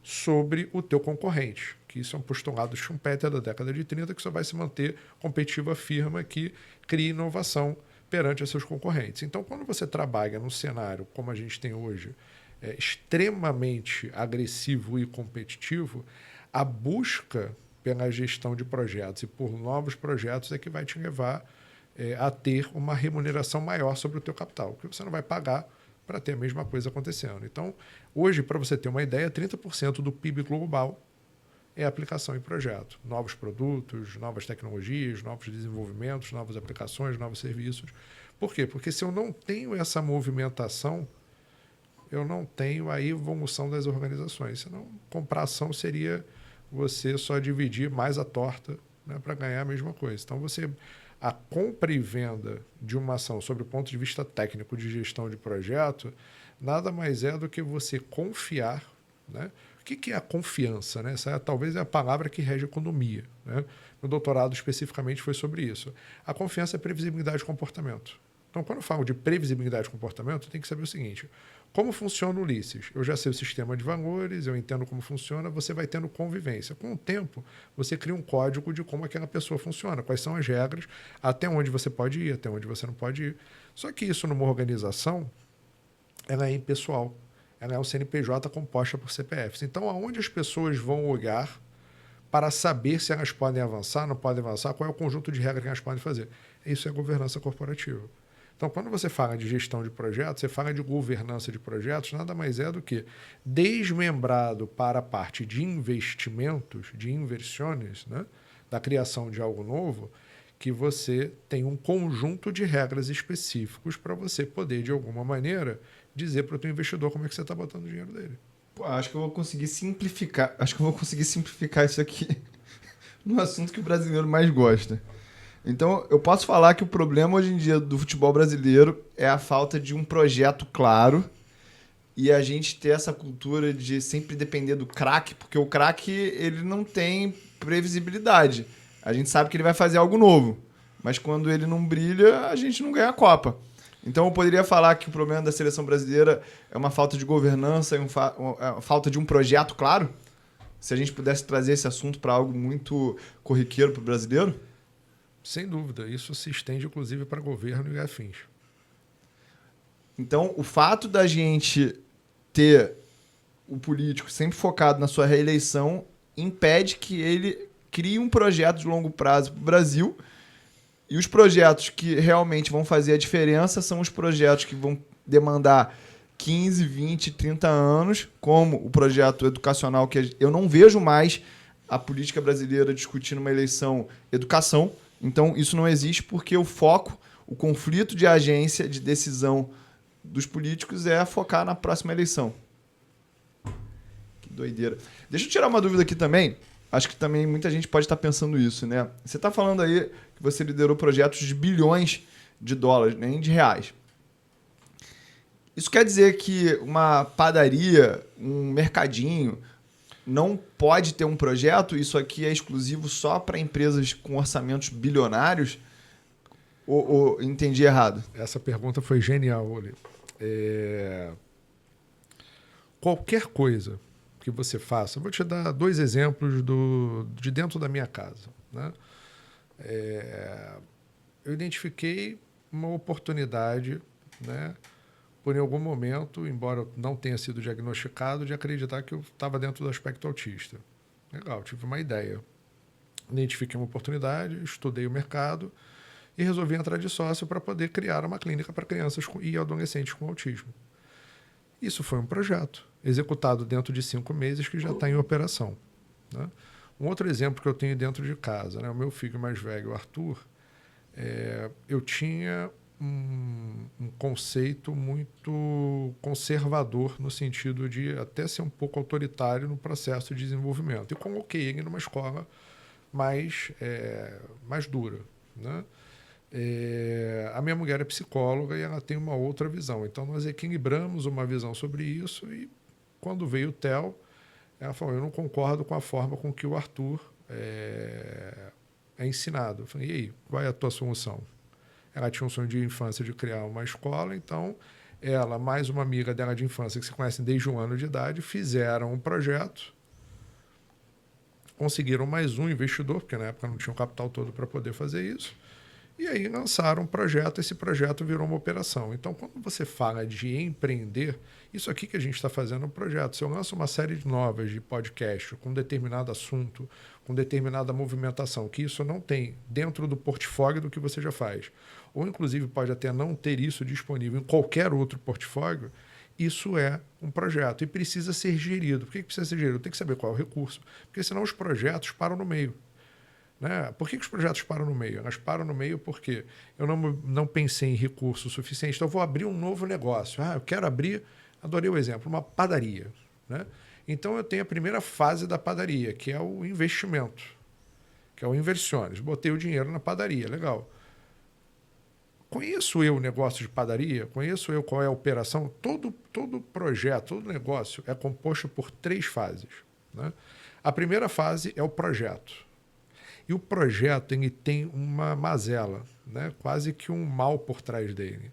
B: sobre o teu concorrente, que isso é um postulado Schumpeter da década de 30, que só vai se manter competitiva a firma que cria inovação perante os seus concorrentes. Então, quando você trabalha num cenário como a gente tem hoje, extremamente agressivo e competitivo, a busca pela gestão de projetos e por novos projetos é que vai te levar a ter uma remuneração maior sobre o teu capital, porque você não vai pagar para ter a mesma coisa acontecendo. Então, hoje, para você ter uma ideia, 30% do PIB global é aplicação em projeto. Novos produtos, novas tecnologias, novos desenvolvimentos, novas aplicações, novos serviços. Por quê? Porque se eu não tenho essa movimentação, eu não tenho a evolução das organizações. Senão, comprar ação seria você só dividir mais a torta, né, para ganhar a mesma coisa. Então, a compra e venda de uma ação, sob o ponto de vista técnico de gestão de projeto, nada mais é do que você confiar, né? O que é a confiança? Né? Essa talvez é a palavra que rege a economia. Né? Meu doutorado especificamente foi sobre isso. A confiança é previsibilidade de comportamento. Então, quando eu falo de previsibilidade de comportamento, eu tenho que saber o seguinte: como funciona o Ulisses? Eu já sei o sistema de valores, eu entendo como funciona, você vai tendo convivência. Com o tempo, você cria um código de como aquela pessoa funciona, quais são as regras, até onde você pode ir, até onde você não pode ir. Só que isso, numa organização, ela é impessoal. Ela é um CNPJ composta por CPFs. Então, aonde as pessoas vão olhar para saber se elas podem avançar, não podem avançar, qual é o conjunto de regras que elas podem fazer? Isso é governança corporativa. Então, quando você fala de gestão de projetos, você fala de governança de projetos, nada mais é do que desmembrado para a parte de investimentos, de inversões, né, da criação de algo novo, que você tem um conjunto de regras específicos para você poder, de alguma maneira, dizer para o teu investidor como é que você está botando o dinheiro dele.
A: Pô, acho que eu vou conseguir simplificar. Acho que eu vou conseguir simplificar isso aqui no assunto que o brasileiro mais gosta. Então, eu posso falar que o problema hoje em dia do futebol brasileiro é a falta de um projeto claro e a gente ter essa cultura de sempre depender do craque, porque o craque ele não tem previsibilidade. A gente sabe que ele vai fazer algo novo, mas quando ele não brilha, a gente não ganha a Copa. Então, eu poderia falar que o problema da seleção brasileira é uma falta de governança e uma falta de um projeto claro? Se a gente pudesse trazer esse assunto para algo muito corriqueiro para o brasileiro?
B: Sem dúvida, isso se estende inclusive para governo e afins.
A: Então, o fato da gente ter o político sempre focado na sua reeleição impede que ele crie um projeto de longo prazo para o Brasil. E os projetos que realmente vão fazer a diferença são os projetos que vão demandar 15, 20, 30 anos, como o projeto educacional, que eu não vejo mais a política brasileira discutindo uma eleição educação. Então, isso não existe porque o foco, o conflito de agência, de decisão dos políticos é focar na próxima eleição. Que doideira. Deixa eu tirar uma dúvida aqui também. Acho que também muita gente pode estar pensando isso, né? Você está falando aí que você liderou projetos de bilhões de dólares, nem de reais. Isso quer dizer que uma padaria, um mercadinho, não pode ter um projeto? Isso aqui é exclusivo só para empresas com orçamentos bilionários? Ou entendi errado?
B: Essa pergunta foi genial, Oli. Qualquer coisa que você faça, eu vou te dar 2 exemplos de dentro da minha casa, né? Eu identifiquei uma oportunidade, né, por em algum momento, embora eu não tenha sido diagnosticado, de acreditar que eu estava dentro do aspecto autista. Legal, tive uma ideia. Identifiquei uma oportunidade, estudei o mercado e resolvi entrar de sócio para poder criar uma clínica para crianças e adolescentes com autismo. Isso foi um projeto executado dentro de 5 meses que já está em operação, né? Um outro exemplo que eu tenho dentro de casa, né? O meu filho mais velho, o Arthur, eu tinha um conceito muito conservador no sentido de até ser um pouco autoritário no processo de desenvolvimento. E coloquei ele numa escola mais dura, né? A minha mulher é psicóloga e ela tem uma outra visão. Então, nós equilibramos uma visão sobre isso e quando veio o Theo, ela falou, eu não concordo com a forma com que o Arthur é ensinado. Eu falei, e aí, qual é a tua solução? Ela tinha um sonho de infância de criar uma escola, então ela, mais uma amiga dela de infância, que se conhecem desde 1 ano de idade, fizeram um projeto, conseguiram mais um investidor, porque na época não tinha o capital todo para poder fazer isso, e aí lançaram um projeto, esse projeto virou uma operação. Então, quando você fala de empreender, isso aqui que a gente está fazendo é um projeto. Se eu lanço uma série de novas de podcast com determinado assunto, com determinada movimentação, que isso não tem dentro do portfólio do que você já faz, ou inclusive pode até não ter isso disponível em qualquer outro portfólio, isso é um projeto e precisa ser gerido. Por que precisa ser gerido? Tem que saber qual é o recurso, porque senão os projetos param no meio. Né? Por que os projetos param no meio? Elas param no meio porque eu não pensei em recurso suficiente, então eu vou abrir um novo negócio. Eu quero abrir, adorei o exemplo, uma padaria. Né? Então eu tenho a primeira fase da padaria, que é o investimento, que é o inversões. Botei o dinheiro na padaria, legal. Conheço eu o negócio de padaria, conheço eu qual é a operação. Todo projeto, todo negócio é composto por 3 fases. Né? A primeira fase é o projeto. E o projeto ele tem uma mazela, né? Quase que um mal por trás dele,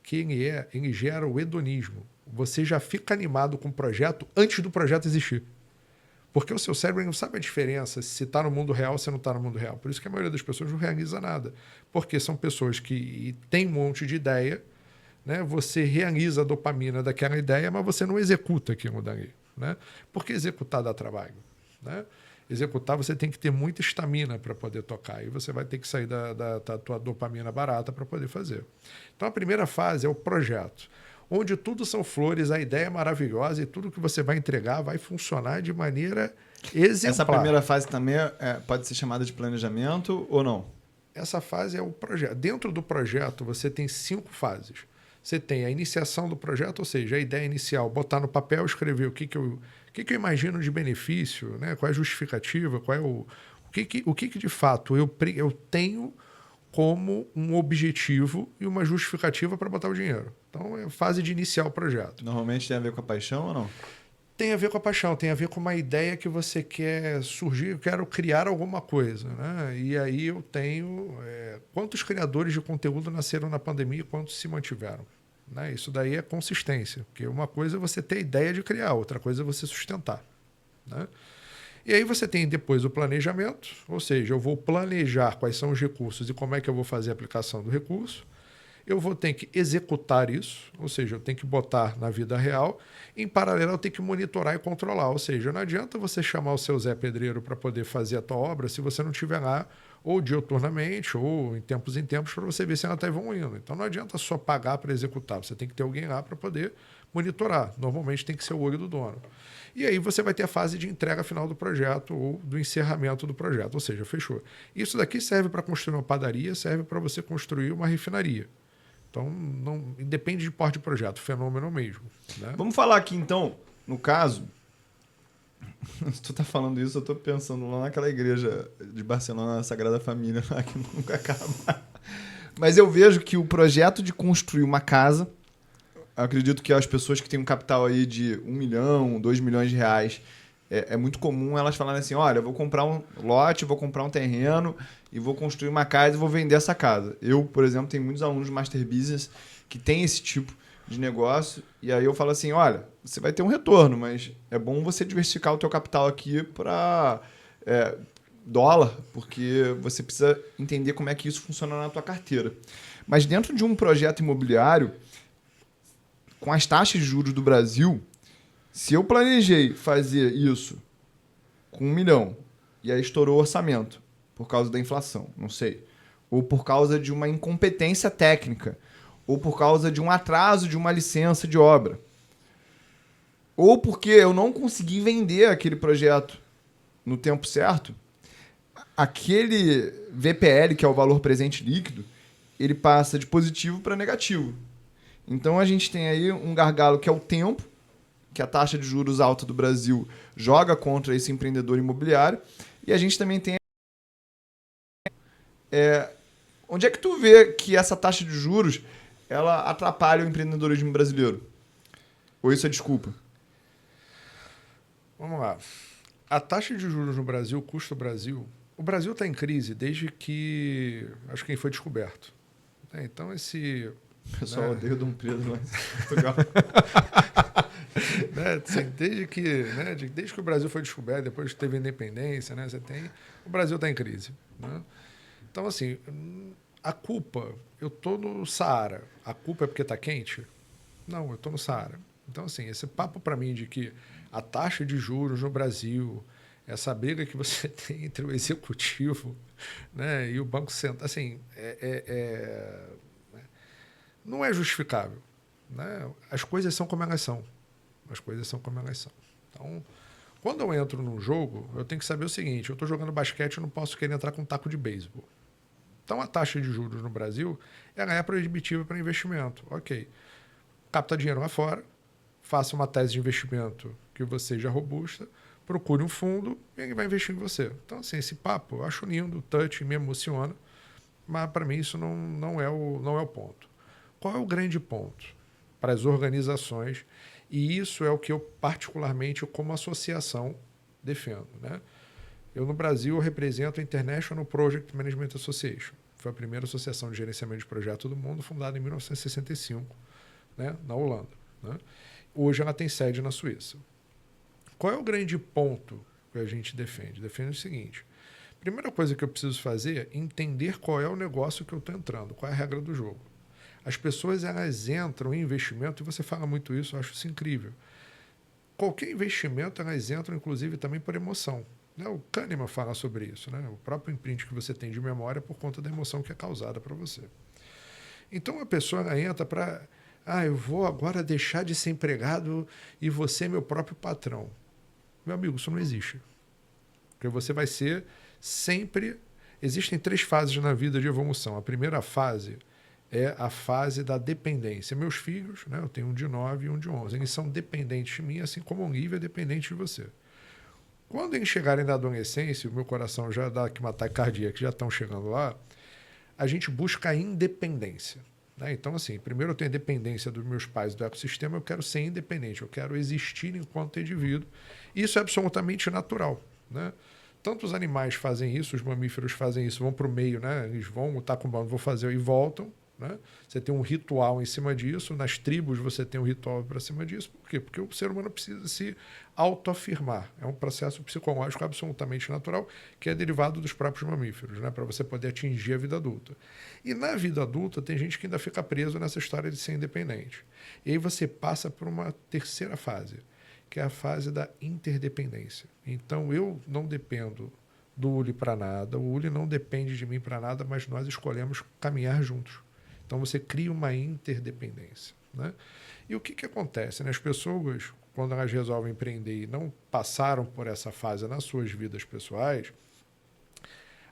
B: que ele gera o hedonismo. Você já fica animado com o projeto antes do projeto existir. Porque o seu cérebro não sabe a diferença se está no mundo real ou se não está no mundo real. Por isso que a maioria das pessoas não realiza nada. Porque são pessoas que têm um monte de ideia, né? Você realiza a dopamina daquela ideia, mas você não executa aquilo dali, né? Porque executar dá trabalho, né? Executar, você tem que ter muita estamina para poder tocar. E você vai ter que sair da tua dopamina barata para poder fazer. Então, a primeira fase é o projeto, onde tudo são flores, a ideia é maravilhosa e tudo que você vai entregar vai funcionar de maneira exemplar.
A: Essa primeira fase também pode ser chamada de planejamento ou não?
B: Essa fase é o projeto. Dentro do projeto, você tem 5 fases. Você tem a iniciação do projeto, ou seja, a ideia inicial, botar no papel, escrever o que eu imagino de benefício, né? Qual é a justificativa, qual é o que de fato eu tenho como um objetivo e uma justificativa para botar o dinheiro. Então, é a fase de iniciar o projeto.
A: Normalmente tem a ver com a paixão ou não?
B: Tem a ver com a paixão, tem a ver com uma ideia que você quer surgir, eu quero criar alguma coisa, né? E aí eu tenho... quantos criadores de conteúdo nasceram na pandemia e quantos se mantiveram? Né? Isso daí é consistência, porque uma coisa é você ter ideia de criar, outra coisa é você sustentar, né? E aí você tem depois o planejamento, ou seja, eu vou planejar quais são os recursos e como é que eu vou fazer a aplicação do recurso. Eu vou ter que executar isso, ou seja, eu tenho que botar na vida real. Em paralelo, eu tenho que monitorar e controlar. Ou seja, não adianta você chamar o seu Zé Pedreiro para poder fazer a tua obra se você não estiver lá ou diuturnamente ou em tempos para você ver se ela está evoluindo. Então não adianta só pagar para executar, você tem que ter alguém lá para poder monitorar. Normalmente tem que ser o olho do dono. E aí você vai ter a fase de entrega final do projeto ou do encerramento do projeto, ou seja, fechou. Isso daqui serve para construir uma padaria, serve para você construir uma refinaria. Então, não depende de porte de projeto, fenômeno mesmo. Né?
A: Vamos falar aqui, então, no caso... Se tu tá falando isso, eu tô pensando lá naquela igreja de Barcelona, na Sagrada Família, lá que nunca acaba. Mas eu vejo que o projeto de construir uma casa, eu acredito que as pessoas que têm um capital aí de 1 milhão, 2 milhões de reais, é muito comum elas falarem assim, olha, eu vou comprar um lote, vou comprar um terreno e vou construir uma casa e vou vender essa casa. Eu, por exemplo, tenho muitos alunos de Master Business que têm esse tipo de negócio e aí eu falo assim, olha, você vai ter um retorno, mas é bom você diversificar o teu capital aqui para dólar, porque você precisa entender como é que isso funciona na tua carteira. Mas dentro de um projeto imobiliário, com as taxas de juros do Brasil, se eu planejei fazer isso com 1 milhão e aí estourou o orçamento por causa da inflação, não sei, ou por causa de uma incompetência técnica, ou por causa de um atraso de uma licença de obra, ou porque eu não consegui vender aquele projeto no tempo certo, aquele VPL, que é o valor presente líquido, ele passa de positivo para negativo. Então a gente tem aí um gargalo que é o tempo, que a taxa de juros alta do Brasil joga contra esse empreendedor imobiliário, e a gente também tem... onde é que tu vê que essa taxa de juros ela atrapalha o empreendedorismo brasileiro? Ou isso é desculpa?
B: Vamos lá. A taxa de juros no Brasil, o custo do Brasil... O Brasil está em crise desde que... Acho que foi descoberto. Então, esse...
A: O pessoal odeia o Dom Pedro lá em Portugal.
B: Assim, desde que o Brasil foi descoberto, depois que teve a independência, né, o Brasil está em crise. Né? Então, assim, a culpa... Eu estou no Saara. A culpa é porque está quente? Não, eu estou no Saara. Então, assim, esse papo para mim de que a taxa de juros no Brasil, essa briga que você tem entre o executivo, né, e o Banco Central, assim, não é justificável. Né? As coisas são como elas são. Então, quando eu entro num jogo, eu tenho que saber o seguinte, eu estou jogando basquete, eu não posso querer entrar com um taco de beisebol. Então, a taxa de juros no Brasil, ela é proibitiva para investimento. Ok. Capta dinheiro lá fora, faça uma tese de investimento que você seja robusta, procure um fundo e ele vai investir em você. Então, assim, esse papo eu acho lindo, o touch me emociona, mas para mim isso não é o ponto. Qual é o grande ponto para as organizações? E isso é o que eu particularmente, como associação, defendo. Né? Eu, no Brasil, represento a International Project Management Association. Foi a primeira associação de gerenciamento de projeto do mundo, fundada em 1965, né, na Holanda. Né? Hoje ela tem sede na Suíça. Qual é o grande ponto que a gente defende? Defende o seguinte. A primeira coisa que eu preciso fazer é entender qual é o negócio que eu estou entrando, qual é a regra do jogo. As pessoas, elas entram em investimento, e você fala muito isso, eu acho isso incrível. Qualquer investimento, elas entram, inclusive, também por emoção. O Kahneman fala sobre isso, né? O próprio imprint que você tem de memória é por conta da emoção que é causada para você. Então, a pessoa ela entra para... eu vou agora deixar de ser empregado e vou ser meu próprio patrão. Meu amigo, isso não existe. Porque você vai ser sempre... Existem 3 fases na vida de evolução. A primeira fase é a fase da dependência. Meus filhos, né? Eu tenho um de 9 e um de 11. Eles são dependentes de mim, assim como o Olivia é dependente de você. Quando eles chegarem na adolescência, o meu coração já dá aqui uma ataque cardíaco, que já estão chegando lá, a gente busca a independência. Né? Então, assim, primeiro eu tenho a dependência dos meus pais do ecossistema, eu quero ser independente, eu quero existir enquanto indivíduo. Isso é absolutamente natural. Né? Tanto os animais fazem isso, os mamíferos fazem isso, vão para o meio, né? Eles vão lutar com o bando, vão fazer e voltam. Né? Você tem um ritual em cima disso, nas tribos você tem um ritual para cima disso. Por quê? Porque o ser humano precisa se autoafirmar. É um processo psicológico absolutamente natural que é derivado dos próprios mamíferos, né? Para você poder atingir a vida adulta. E na vida adulta tem gente que ainda fica preso nessa história de ser independente. E aí você passa por uma terceira fase, que é a fase da interdependência. Então eu não dependo do Uli para nada, o Uli não depende de mim para nada, mas nós escolhemos caminhar juntos. Então, você cria uma interdependência. Né? E o que acontece? Né? As pessoas, quando elas resolvem empreender e não passaram por essa fase nas suas vidas pessoais,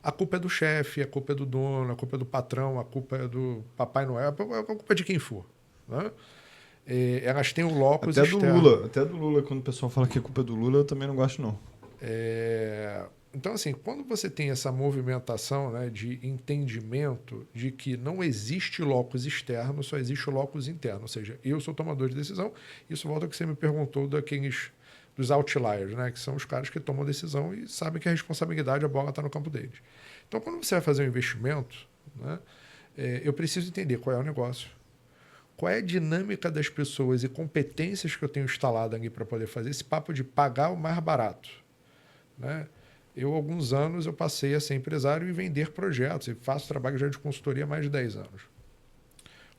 B: a culpa é do chefe, a culpa é do dono, a culpa é do patrão, a culpa é do Papai Noel, a culpa é de quem for. Né? Elas têm o locus externo.
A: Até do Lula, quando o pessoal fala que a culpa é do Lula, eu também não gosto, não.
B: Então, assim, quando você tem essa movimentação, né, de entendimento de que não existe locus externo, só existe o locus interno, ou seja, eu sou tomador de decisão, isso volta ao que você me perguntou dos outliers, né, que são os caras que tomam decisão e sabem que a responsabilidade, a bola está no campo deles. Então, quando você vai fazer um investimento, né, eu preciso entender qual é o negócio, qual é a dinâmica das pessoas e competências que eu tenho instalado ali para poder fazer esse papo de pagar o mais barato, né? Eu, há alguns anos, eu passei a ser empresário e vender projetos. E faço trabalho já de consultoria há mais de 10 anos.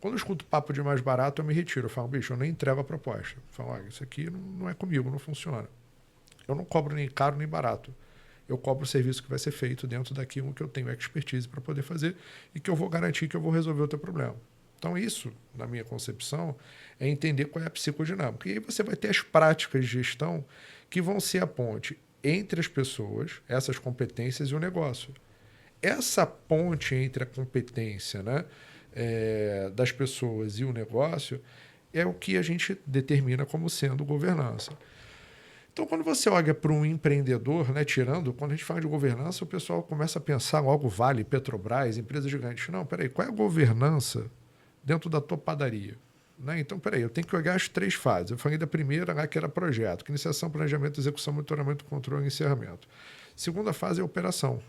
B: Quando eu escuto papo de mais barato, eu me retiro. Eu falo, bicho, eu nem entrego a proposta. Eu falo, isso aqui não é comigo, não funciona. Eu não cobro nem caro nem barato. Eu cobro o serviço que vai ser feito dentro daquilo que eu tenho expertise para poder fazer e que eu vou garantir que eu vou resolver o teu problema. Então, isso, na minha concepção, é entender qual é a psicodinâmica. E aí você vai ter as práticas de gestão que vão ser a ponte entre as pessoas, essas competências e o negócio. Essa ponte entre a competência, né, das pessoas e o negócio é o que a gente determina como sendo governança. Então, quando você olha para um empreendedor, né, quando a gente fala de governança, o pessoal começa a pensar logo Vale, Petrobras, empresas gigantes. Não, peraí, qual é a governança dentro da tua padaria? Né? Então, peraí, eu tenho que olhar as 3 fases. Eu falei da primeira, lá, que era projeto, que iniciação, planejamento, execução, monitoramento, controle e encerramento. Segunda fase é operação.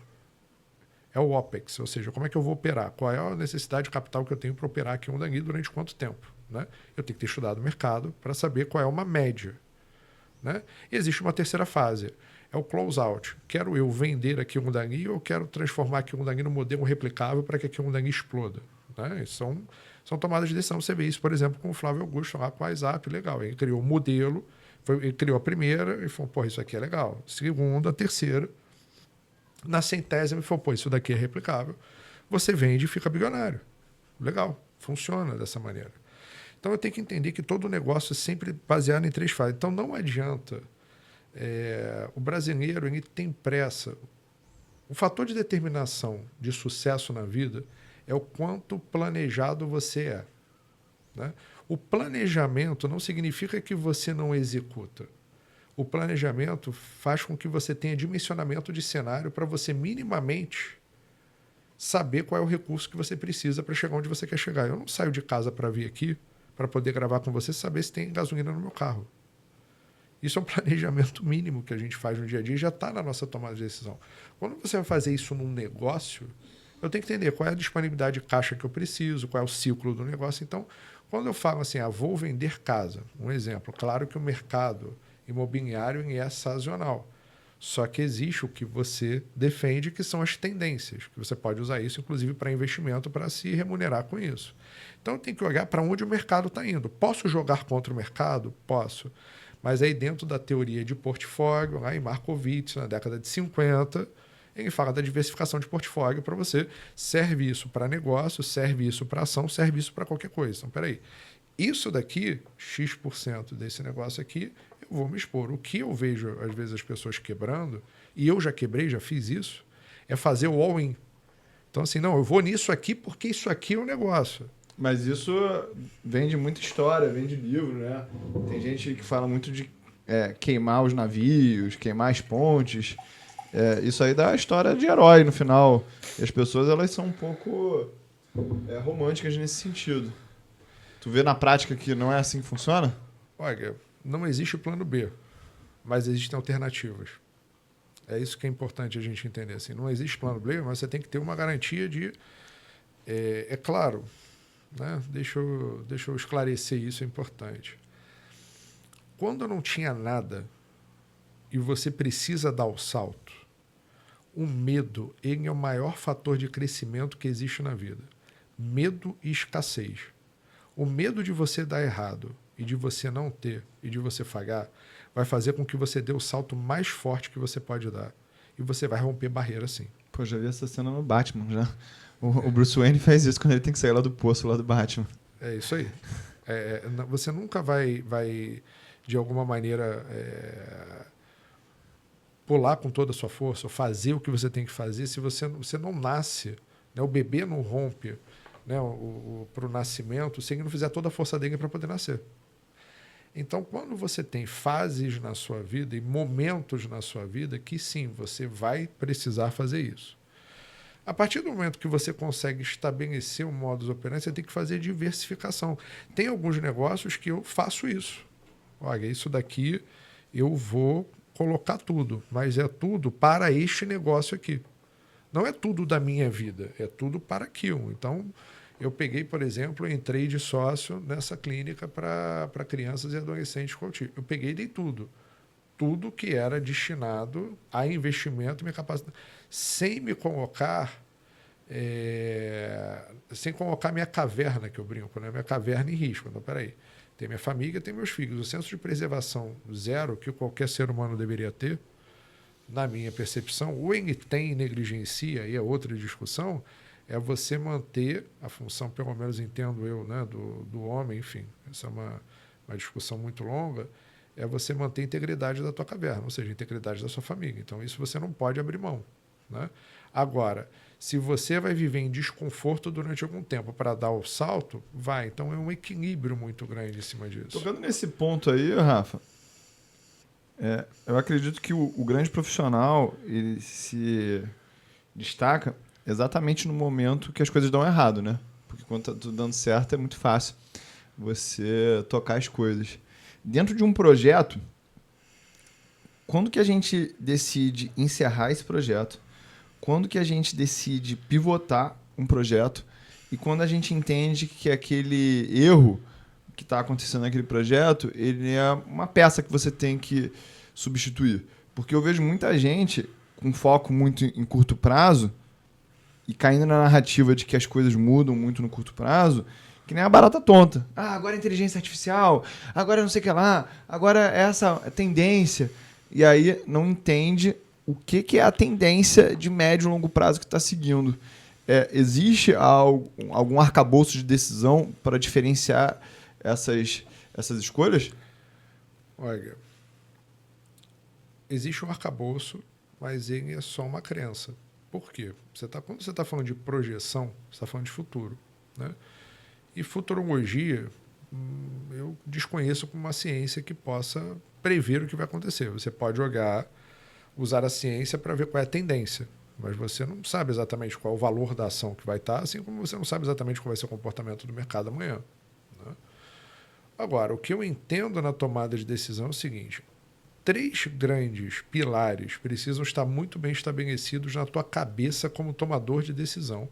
B: É o OPEX, ou seja, como é que eu vou operar? Qual é a necessidade de capital que eu tenho para operar aqui dali durante quanto tempo? Né? Eu tenho que ter estudado o mercado para saber qual é uma média. Né? E existe uma terceira fase, é o close-out. Quero eu vender aqui dali ou quero transformar aqui dali num modelo replicável para que aqui dali exploda? Né? São tomadas de decisão. Você vê isso, por exemplo, com o Flávio Augusto lá com a WhatsApp, legal. Ele criou o modelo, ele criou a primeira e falou, pô, isso aqui é legal. Segunda, terceira. Na 100ª, ele falou, pô, isso daqui é replicável. Você vende e fica bilionário. Legal, funciona dessa maneira. Então eu tenho que entender que todo negócio é sempre baseado em 3 fases. Então não adianta. O brasileiro, ele tem pressa. O fator de determinação de sucesso na vida é o quanto planejado você é. Né? O planejamento não significa que você não executa. O planejamento faz com que você tenha dimensionamento de cenário para você minimamente saber qual é o recurso que você precisa para chegar onde você quer chegar. Eu não saio de casa para vir aqui, para poder gravar com você, saber se tem gasolina no meu carro. Isso é um planejamento mínimo que a gente faz no dia a dia e já está na nossa tomada de decisão. Quando você vai fazer isso num negócio, eu tenho que entender qual é a disponibilidade de caixa que eu preciso, qual é o ciclo do negócio. Então, quando eu falo assim, vou vender casa, um exemplo, claro que o mercado imobiliário é sazonal. Só que existe o que você defende, que são as tendências, que você pode usar isso, inclusive, para investimento, para se remunerar com isso. Então, tem que olhar para onde o mercado está indo. Posso jogar contra o mercado? Posso. Mas aí, dentro da teoria de portfólio, lá em Markowitz, na década de 50, ele fala da diversificação de portfólio para você. Serve isso para negócio, serve isso para ação, serve isso para qualquer coisa. Então, peraí. Isso daqui, X% desse negócio aqui, eu vou me expor. O que eu vejo, às vezes, as pessoas quebrando, e eu já quebrei, já fiz isso, é fazer o all-in. Então, assim, não, eu vou nisso aqui porque isso aqui é um negócio.
A: Mas isso vem de muita história, vem de livro, né? Tem gente que fala muito de queimar os navios, queimar as pontes. Isso aí dá a história de herói no final. E as pessoas, elas são um pouco românticas nesse sentido. Tu vê na prática que não é assim que funciona?
B: Olha, não existe o plano B, mas existem alternativas. É isso que é importante a gente entender. Assim, não existe plano B, mas você tem que ter uma garantia de... É claro, né? Deixa eu esclarecer isso, é importante. Quando não tinha nada e você precisa dar o salto, o medo ele é o maior fator de crescimento que existe na vida. Medo e escassez. O medo de você dar errado e de você não ter e de você falhar vai fazer com que você dê o salto mais forte que você pode dar. E você vai romper barreira assim.
A: Pô, já vi essa cena no Batman, já. O Bruce Wayne faz isso quando ele tem que sair lá do poço, lá do Batman.
B: É isso aí. Você nunca vai de alguma maneira, pular com toda a sua força, ou fazer o que você tem que fazer, se você não nasce, né? O bebê não rompe, né, para o nascimento, se ele não fizer toda a força dele para poder nascer. Então, quando você tem fases na sua vida e momentos na sua vida que sim, você vai precisar fazer isso. A partir do momento que você consegue estabelecer um modus operandi, você tem que fazer diversificação. Tem alguns negócios que eu faço isso. Olha, isso daqui eu vou colocar tudo, mas é tudo para este negócio aqui. Não é tudo da minha vida, é tudo para aquilo. Então, eu peguei, por exemplo, entrei de sócio nessa clínica para crianças e adolescentes com autismo. Eu peguei e dei tudo. Tudo que era destinado a investimento e minha capacidade. Sem me colocar... sem colocar minha caverna, que eu brinco, né? Minha caverna em risco. Então, peraí. Tem minha família, tem meus filhos. O senso de preservação zero que qualquer ser humano deveria ter, na minha percepção, ou ele tem negligencia, e é outra discussão, é você manter a função, pelo menos entendo eu, né, do homem, enfim, essa é uma discussão muito longa, é você manter a integridade da tua caverna, ou seja, a integridade da sua família. Então, isso você não pode abrir mão, né? Agora, se você vai viver em desconforto durante algum tempo para dar o salto, vai. Então, é um equilíbrio muito grande em cima disso.
A: Tocando nesse ponto aí, Rafa, eu acredito que o grande profissional ele se destaca exatamente no momento que as coisas dão errado, né? Porque quando está tudo dando certo é muito fácil você tocar as coisas. Dentro de um projeto, quando que a gente decide encerrar esse projeto? Quando que a gente decide pivotar um projeto? E quando a gente entende que aquele erro que está acontecendo naquele projeto, ele é uma peça que você tem que substituir. Porque eu vejo muita gente com foco muito em curto prazo e caindo na narrativa de que as coisas mudam muito no curto prazo, que nem a barata tonta. Agora é inteligência artificial, agora é não sei o que lá, agora é essa tendência. E aí não entende o que é a tendência de médio e longo prazo que está seguindo. Existe algum arcabouço de decisão para diferenciar essas escolhas?
B: Olha, existe um arcabouço, mas ele é só uma crença. Por quê? Quando você está falando de projeção, você está falando de futuro, né? E futurologia, eu desconheço como uma ciência que possa prever o que vai acontecer. Você pode usar a ciência para ver qual é a tendência, mas você não sabe exatamente qual é o valor da ação que vai estar, assim como você não sabe exatamente qual vai ser o comportamento do mercado amanhã, né? Agora, o que eu entendo na tomada de decisão é o seguinte: 3 grandes pilares precisam estar muito bem estabelecidos na tua cabeça como tomador de decisão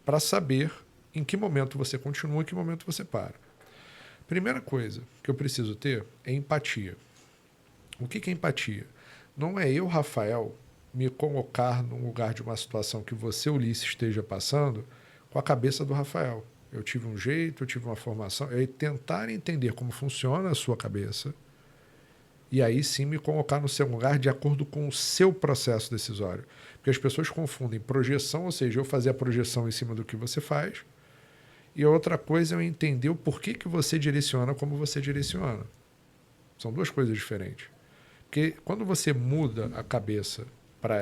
B: para saber em que momento você continua e em que momento você para. Primeira coisa que eu preciso ter é empatia. O que é empatia? Não é eu, Rafael, me colocar num lugar de uma situação que você, Ulisses, esteja passando com a cabeça do Rafael. Eu tive um jeito, eu tive uma formação. É tentar entender como funciona a sua cabeça e aí sim me colocar no seu lugar de acordo com o seu processo decisório. Porque as pessoas confundem projeção, ou seja, eu fazer a projeção em cima do que você faz, e a outra coisa é eu entender o porquê que você direciona como você direciona. São 2 coisas diferentes. Porque quando você muda a cabeça,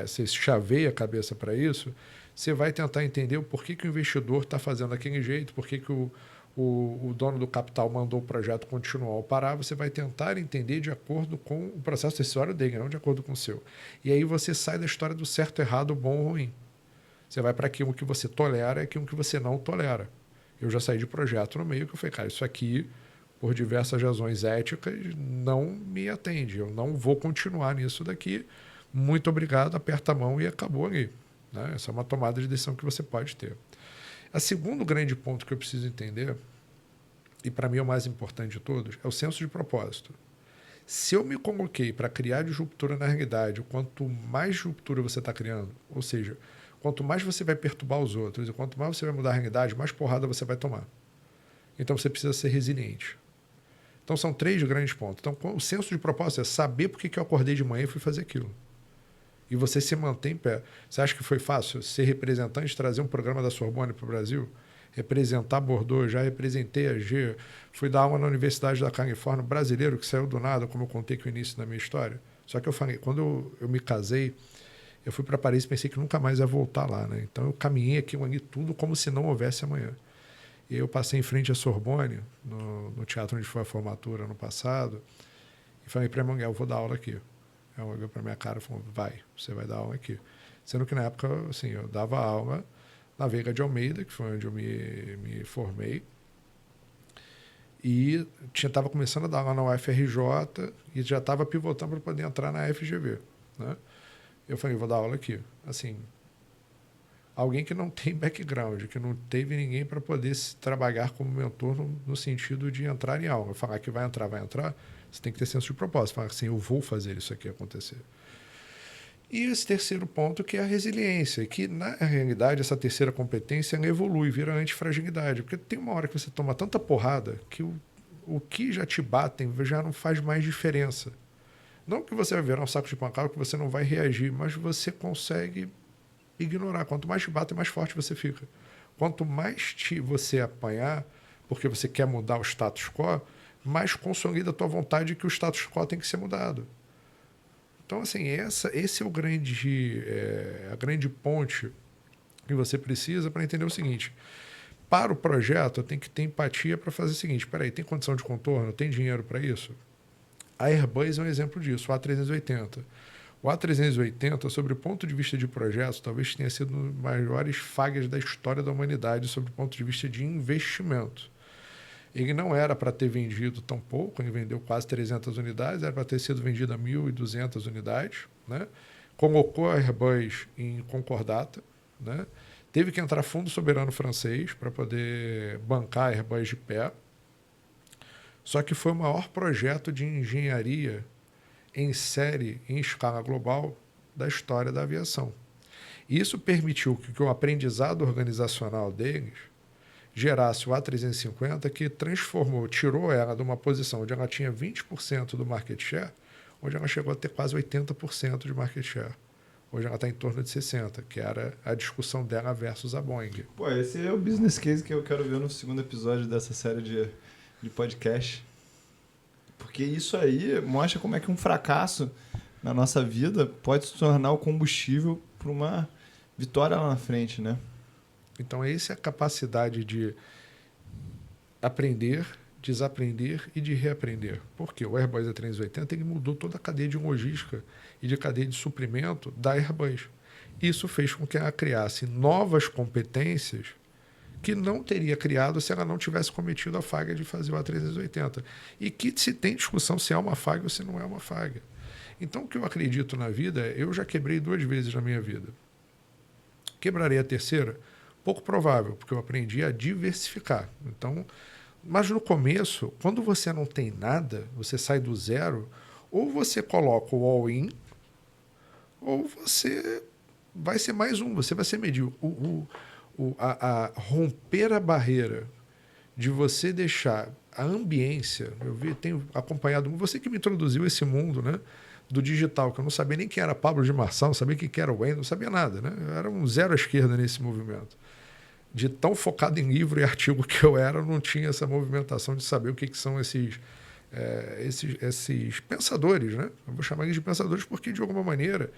B: você chaveia a cabeça para isso, você vai tentar entender o porquê que o investidor está fazendo daquele jeito, porquê que o dono do capital mandou o projeto continuar ou parar, você vai tentar entender de acordo com o processo decisório dele, não de acordo com o seu. E aí você sai da história do certo, errado, bom ou ruim. Você vai para aquilo que você tolera e aquilo que você não tolera. Eu já saí de projeto no meio que eu falei, cara, isso aqui, por diversas razões éticas, não me atende. Eu não vou continuar nisso daqui. Muito obrigado, aperta a mão e acabou ali. Né? Essa é uma tomada de decisão que você pode ter. O segundo grande ponto que eu preciso entender, e para mim é o mais importante de todos, é o senso de propósito. Se eu me coloquei para criar disruptura na realidade, quanto mais disruptura você está criando, ou seja, quanto mais você vai perturbar os outros e quanto mais você vai mudar a realidade, mais porrada você vai tomar. Então você precisa ser resiliente. Então são 3 grandes pontos. Então o senso de propósito é saber por que eu acordei de manhã e fui fazer aquilo. E você se mantém em pé. Você acha que foi fácil ser representante, trazer um programa da Sorbonne para o Brasil? Representar Bordeaux, já representei a G, fui dar aula na Universidade da Califórnia, brasileiro que saiu do nada, como eu contei aqui no início da minha história. Só que eu falei, quando eu me casei, eu fui para Paris e pensei que nunca mais ia voltar lá. Né? Então eu caminhei aquilo ali tudo como se não houvesse amanhã. E eu passei em frente à Sorbonne, no teatro onde foi a formatura ano passado, e falei para a mulher, eu vou dar aula aqui. Ela olhou para minha cara e falou, você vai dar aula aqui. Sendo que na época, assim, eu dava aula na Veiga de Almeida, que foi onde eu me formei, e estava começando a dar aula na UFRJ e já estava pivotando para poder entrar na FGV. Né? Eu falei, vou dar aula aqui. Assim, alguém que não tem background, que não teve ninguém para poder trabalhar como mentor no sentido de entrar em aula. Falar que vai entrar, você tem que ter senso de propósito. Falar assim, eu vou fazer isso aqui acontecer. E esse terceiro ponto que é a resiliência, que na realidade essa terceira competência ela evolui, vira antifragilidade, porque tem uma hora que você toma tanta porrada que o que já te batem já não faz mais diferença. Não que você vai virar um saco de pancada que você não vai reagir, mas você consegue ignorar. Quanto mais te batem, mais forte você fica. Quanto mais você apanhar, porque você quer mudar o status quo, mais consolida a tua vontade que o status quo tem que ser mudado. Então, assim, esse é a grande ponte que você precisa para entender o seguinte. Para o projeto, eu tenho que ter empatia para fazer o seguinte. Espera aí, tem condição de contorno? Tem dinheiro para isso? A Airbus é um exemplo disso, o A380. O A380, sob o ponto de vista de projeto, talvez tenha sido uma das maiores falhas da história da humanidade sob o ponto de vista de investimento. Ele não era para ter vendido tão pouco, ele vendeu quase 300 unidades, era para ter sido vendido a 1.200 unidades. Né? Colocou a Airbus em concordata, né? Teve que entrar fundo soberano francês para poder bancar a Airbus de pé. Só que foi o maior projeto de engenharia em série, em escala global, da história da aviação. Isso permitiu que o aprendizado organizacional deles gerasse o A350, que tirou ela de uma posição onde ela tinha 20% do market share, onde ela chegou a ter quase 80% de market share. Hoje ela está em torno de 60%, que era a discussão dela versus a Boeing.
A: Pô, esse é o business case que eu quero ver no segundo episódio dessa série de podcast. Porque isso aí mostra como é que um fracasso na nossa vida pode se tornar o combustível para uma vitória lá na frente, né?
B: Então, essa é a capacidade de aprender, desaprender e de reaprender. Porque o Airbus A380 ele mudou toda a cadeia de logística e de cadeia de suprimento da Airbus. Isso fez com que ela criasse novas competências que não teria criado se ela não tivesse cometido a falha de fazer o A380. E que se tem discussão se é uma falha ou se não é uma falha. Então, o que eu acredito na vida, eu já quebrei 2 vezes na minha vida. Quebrarei a terceira? Pouco provável, porque eu aprendi a diversificar. Então, mas no começo, quando você não tem nada, você sai do zero, ou você coloca o all-in, ou você vai ser mais um, você vai ser medíocre. Romper a barreira de você deixar a ambiência, tenho acompanhado, você que me introduziu esse mundo, né, do digital, que eu não sabia nem quem era Pablo de Marçal, não sabia quem era o Wayne, não sabia nada, né? Eu era um zero à esquerda nesse movimento. De tão focado em livro e artigo que eu era, eu não tinha essa movimentação de saber o que são esses pensadores, né? Eu vou chamar eles de pensadores porque, de alguma maneira,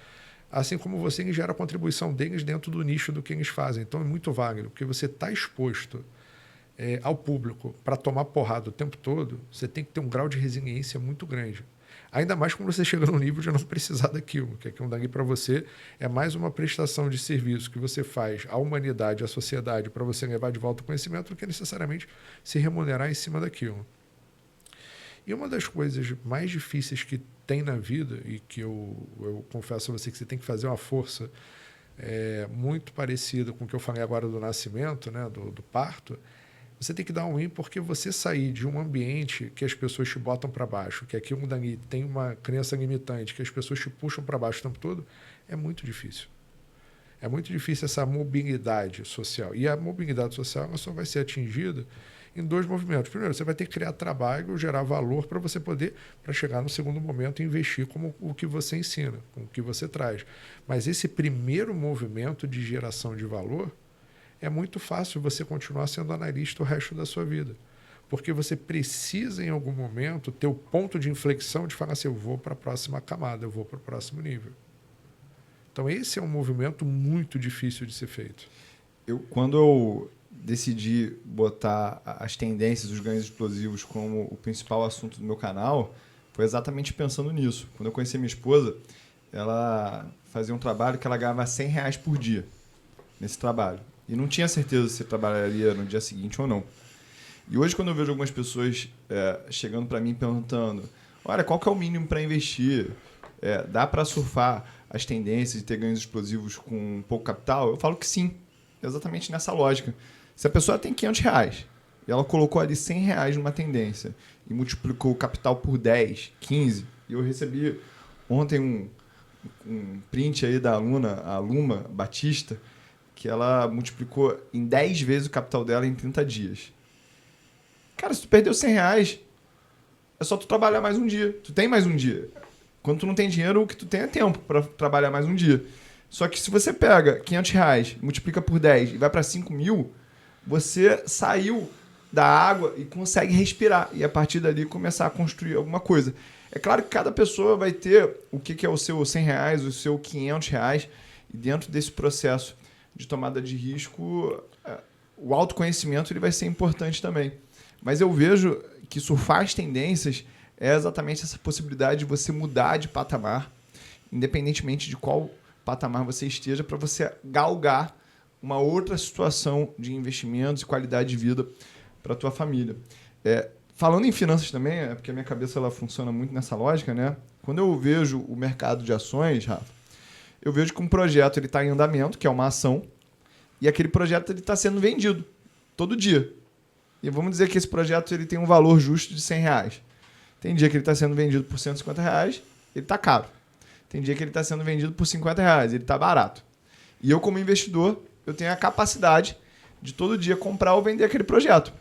B: assim como você, eles geram a contribuição deles dentro do nicho do que eles fazem. Então, é muito válido, porque você está exposto ao público para tomar porrada o tempo todo, você tem que ter um grau de resiliência muito grande. Ainda mais quando você chega num nível de não precisar daquilo, que aquilo dali para você é mais uma prestação de serviço que você faz à humanidade, à sociedade, para você levar de volta o conhecimento, do que necessariamente se remunerar em cima daquilo. E uma das coisas mais difíceis que tem na vida, e que eu confesso a você que você tem que fazer uma força muito parecida com o que eu falei agora do nascimento, né, do parto, você tem que dar um win, porque você sair de um ambiente que as pessoas te botam para baixo, que aquilo dali tem uma crença limitante, que as pessoas te puxam para baixo o tempo todo, é muito difícil. É muito difícil essa mobilidade social. E a mobilidade social ela só vai ser atingida em 2 movimentos. Primeiro, você vai ter que criar trabalho, gerar valor para você poder, para chegar no segundo momento, investir como o que você ensina, com o que você traz. Mas esse primeiro movimento de geração de valor, é muito fácil você continuar sendo analista o resto da sua vida. Porque você precisa, em algum momento, ter o ponto de inflexão de falar assim, eu vou para a próxima camada, eu vou para o próximo nível. Então, esse é um movimento muito difícil de ser feito.
A: Quando eu decidi botar as tendências, os ganhos explosivos como o principal assunto do meu canal, foi exatamente pensando nisso. Quando eu conheci minha esposa, ela fazia um trabalho que ela ganhava R$100 por dia nesse trabalho. E não tinha certeza se trabalharia no dia seguinte ou não. E hoje, quando eu vejo algumas pessoas chegando para mim perguntando, olha, qual que é o mínimo para investir? Dá para surfar as tendências e ter ganhos explosivos com pouco capital? Eu falo que sim, exatamente nessa lógica. Se a pessoa tem R$500 e ela colocou ali R$100 numa tendência e multiplicou o capital por 10, 15, e eu recebi ontem um print aí da aluna, a Luma Batista, que ela multiplicou em 10 vezes o capital dela em 30 dias. Cara, se tu perdeu R$100, é só tu trabalhar mais um dia. Tu tem mais um dia. Quando tu não tem dinheiro, o que tu tem é tempo para trabalhar mais um dia. Só que se você pega R$500, multiplica por 10 e vai para 5 mil, você saiu da água e consegue respirar. E a partir dali começar a construir alguma coisa. É claro que cada pessoa vai ter o que é o seu R$100, o seu R$500. E dentro desse processo de tomada de risco, o autoconhecimento ele vai ser importante também. Mas eu vejo que surfar as tendências é exatamente essa possibilidade de você mudar de patamar, independentemente de qual patamar você esteja, para você galgar uma outra situação de investimentos e qualidade de vida para a tua família. Falando em finanças também, porque a minha cabeça ela funciona muito nessa lógica, né? Quando eu vejo o mercado de ações, Rafa, eu vejo que um projeto está em andamento, que é uma ação, e aquele projeto está sendo vendido todo dia. E vamos dizer que esse projeto ele tem um valor justo de R$100. Tem dia que ele está sendo vendido por R$150, ele está caro. Tem dia que ele está sendo vendido por R$50, ele está barato. E eu, como investidor, eu tenho a capacidade de todo dia comprar ou vender aquele projeto.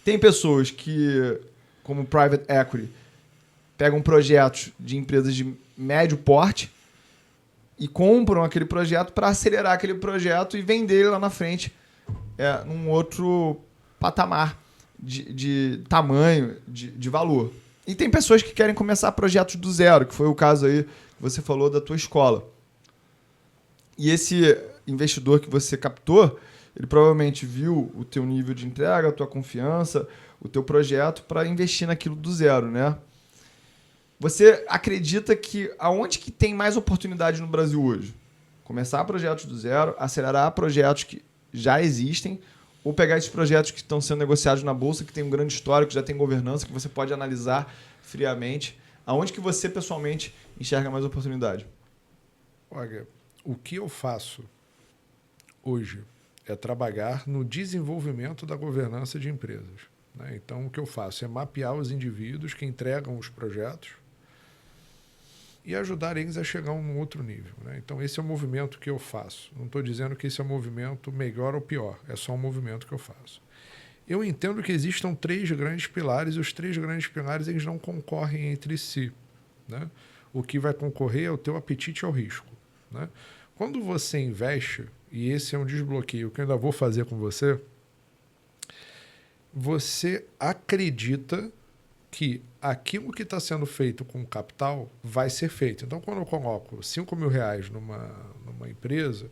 A: Tem pessoas que, como private equity, pegam projetos de empresas de médio porte e compram aquele projeto para acelerar aquele projeto e vender ele lá na frente num outro patamar de tamanho, de valor. E tem pessoas que querem começar projetos do zero, que foi o caso aí que você falou da tua escola. E esse investidor que você captou, ele provavelmente viu o teu nível de entrega, a tua confiança, o teu projeto para investir naquilo do zero, né? Você acredita que aonde que tem mais oportunidade no Brasil hoje? Começar projetos do zero, acelerar projetos que já existem, ou pegar esses projetos que estão sendo negociados na Bolsa, que tem um grande histórico, que já tem governança, que você pode analisar friamente Aonde que você, pessoalmente, enxerga mais oportunidade?
B: Olha, o que eu faço hoje é trabalhar no desenvolvimento da governança de empresas. Né? Então, o que eu faço é mapear os indivíduos que entregam os projetos e ajudar eles a chegar a um outro nível. Né? Então, esse é o movimento que eu faço. Não estou dizendo que esse é um movimento melhor ou pior, é só um movimento que eu faço. Eu entendo que existam 3 grandes pilares, e os 3 grandes pilares eles não concorrem entre si. Né? O que vai concorrer é o teu apetite ao risco. Né? Quando você investe, e esse é um desbloqueio que eu ainda vou fazer com você, você acredita que aquilo que está sendo feito com o capital vai ser feito. Então, quando eu coloco R$5.000 numa empresa,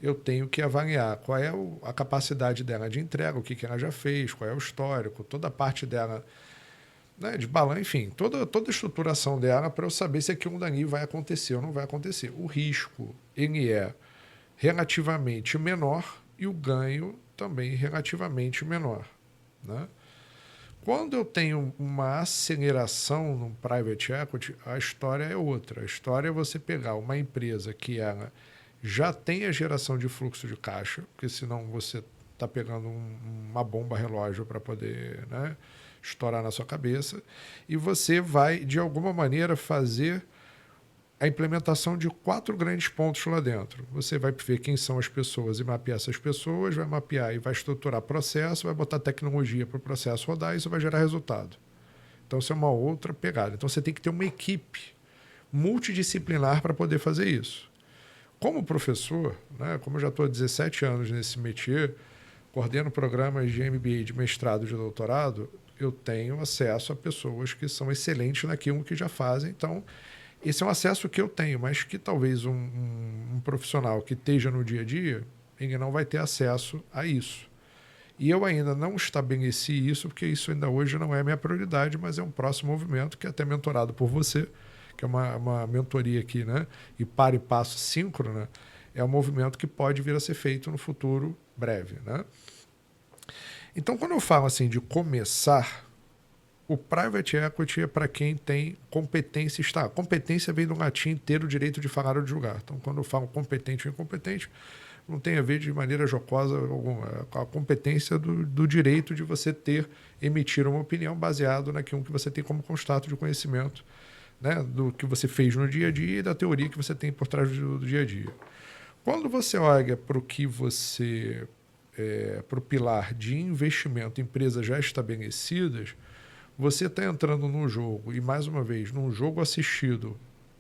B: eu tenho que avaliar qual é a capacidade dela de entrega, o que ela já fez, qual é o histórico, toda a parte dela, né, de balanço, enfim, toda a estruturação dela para eu saber se aquilo dali vai acontecer ou não vai acontecer. O risco ele é relativamente menor e o ganho também relativamente menor. Né? Quando eu tenho uma aceleração no private equity, a história é outra. A história é você pegar uma empresa que ela já tem a geração de fluxo de caixa, porque senão você está pegando uma bomba relógio para poder, né, estourar na sua cabeça, e você vai, de alguma maneira, fazer a implementação de 4 grandes pontos lá dentro. Você vai ver quem são as pessoas e mapear essas pessoas, vai mapear e vai estruturar processo, vai botar tecnologia para o processo rodar e isso vai gerar resultado. Então, isso é uma outra pegada. Então, você tem que ter uma equipe multidisciplinar para poder fazer isso. Como professor, né, como eu já estou há 17 anos nesse métier, coordeno programas de MBA, de mestrado e de doutorado, eu tenho acesso a pessoas que são excelentes naquilo que já fazem. Então, esse é um acesso que eu tenho, mas que talvez um profissional que esteja no dia a dia, ele não vai ter acesso a isso. E eu ainda não estabeleci isso, porque isso ainda hoje não é minha prioridade, mas é um próximo movimento que é até mentorado por você, que é uma mentoria aqui, né? E para e passo síncrona, é um movimento que pode vir a ser feito no futuro breve. Né? Então, quando eu falo assim de começar, o private equity é para quem tem competência. Competência vem do latim ter o direito de falar ou de julgar. Então, quando eu falo competente ou incompetente, não tem a ver de maneira jocosa alguma. A competência do direito de você emitir uma opinião baseado naquilo que você tem como constato de conhecimento, né, do que você fez no dia a dia e da teoria que você tem por trás do dia a dia. Quando você olha para o que você, para o pilar de investimento em empresas já estabelecidas, você está entrando num jogo, e mais uma vez, num jogo assistido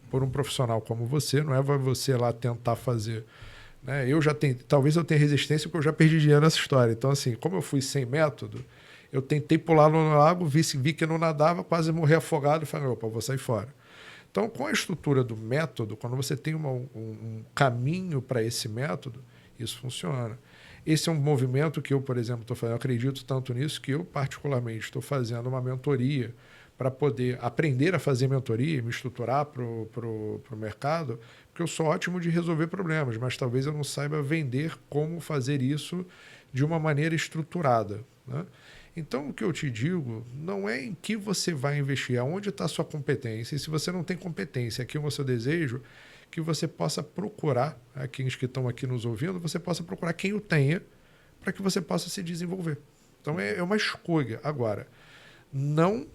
B: por um profissional como você, não é você lá tentar fazer. Né? Talvez eu tenha resistência porque eu já perdi dinheiro nessa história. Então, assim, como eu fui sem método, eu tentei pular no lago, vi que não nadava, quase morri afogado e falei, opa, vou sair fora. Então, com a estrutura do método, quando você tem um caminho para esse método, isso funciona. Esse é um movimento que eu, por exemplo, estou fazendo, eu acredito tanto nisso que eu, particularmente, estou fazendo uma mentoria para poder aprender a fazer mentoria, me estruturar para o mercado, porque eu sou ótimo de resolver problemas, mas talvez eu não saiba vender como fazer isso de uma maneira estruturada. Né? Então, o que eu te digo não é em que você vai investir, aonde está a sua competência. E se você não tem competência, aqui é o seu desejo, que você possa procurar, aqueles que estão aqui nos ouvindo, você possa procurar quem o tenha, para que você possa se desenvolver. Então, é uma escolha. Agora, não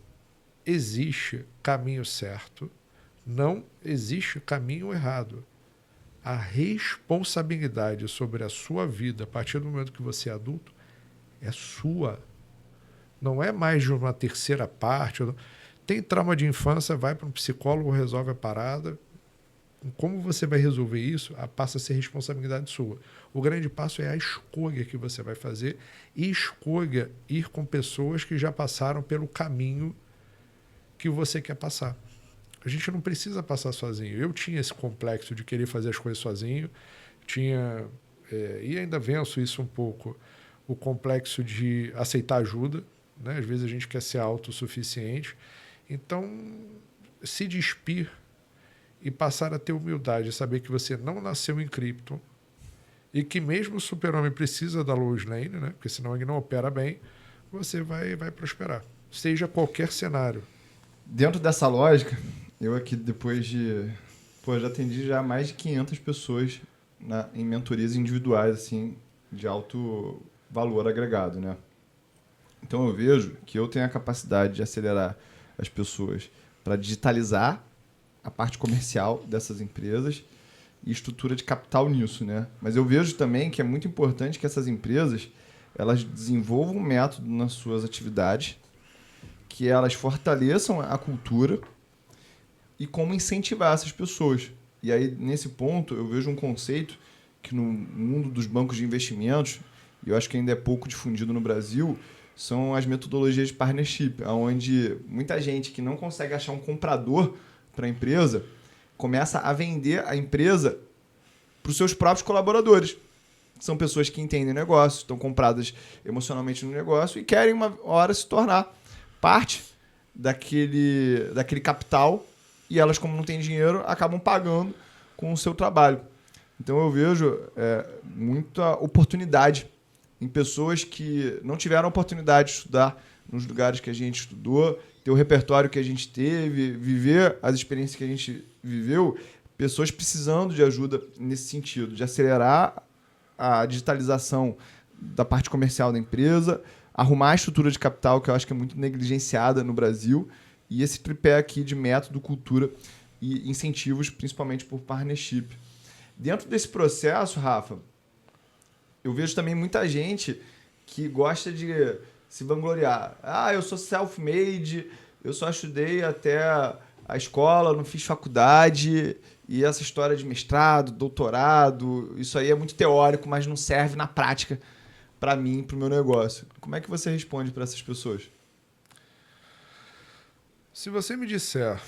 B: existe caminho certo, não existe caminho errado. A responsabilidade sobre a sua vida, a partir do momento que você é adulto, é sua. Não é mais de uma terceira parte. Tem trauma de infância, vai para um psicólogo, resolve a parada. Como você vai resolver isso, passa a ser responsabilidade sua. O grande passo é a escolha que você vai fazer e escolha ir com pessoas que já passaram pelo caminho que você quer passar. A gente não precisa passar sozinho. Eu tinha esse complexo de querer fazer as coisas sozinho, e ainda venço isso um pouco, o complexo de aceitar ajuda. Né? Às vezes a gente quer ser autossuficiente. Então, se despir e passar a ter humildade, saber que você não nasceu em Krypton e que mesmo o super-homem precisa da Lois Lane, né? Porque senão ele não opera bem, você vai prosperar. Seja qualquer cenário.
A: Dentro dessa lógica, eu aqui depois de... Pô, já atendi já mais de 500 pessoas em mentorias individuais, assim, de alto valor agregado, né? Então eu vejo que eu tenho a capacidade de acelerar as pessoas para digitalizar a parte comercial dessas empresas e estrutura de capital nisso, né? Mas eu vejo também que é muito importante que essas empresas elas desenvolvam um método nas suas atividades, que elas fortaleçam a cultura e como incentivar essas pessoas. E aí, nesse ponto, eu vejo um conceito que no mundo dos bancos de investimentos, e eu acho que ainda é pouco difundido no Brasil, são as metodologias de partnership, onde muita gente que não consegue achar um comprador para a empresa começa a vender a empresa para os seus próprios colaboradores. São pessoas que entendem o negócio, estão compradas emocionalmente no negócio e querem uma hora se tornar parte daquele capital e elas, como não têm dinheiro, acabam pagando com o seu trabalho. Então eu vejo muita oportunidade em pessoas que não tiveram a oportunidade de estudar nos lugares que a gente estudou, ter o repertório que a gente teve, viver as experiências que a gente viveu, pessoas precisando de ajuda nesse sentido, de acelerar a digitalização da parte comercial da empresa, arrumar a estrutura de capital, que eu acho que é muito negligenciada no Brasil, e esse tripé aqui de método, cultura e incentivos, principalmente por partnership. Dentro desse processo, Rafa, eu vejo também muita gente que gosta de se vangloriar. Ah, eu sou self-made, eu só estudei até a escola, não fiz faculdade, e essa história de mestrado, doutorado, isso aí é muito teórico, mas não serve na prática para mim, para o meu negócio. Como é que você responde para essas pessoas?
B: Se você me disser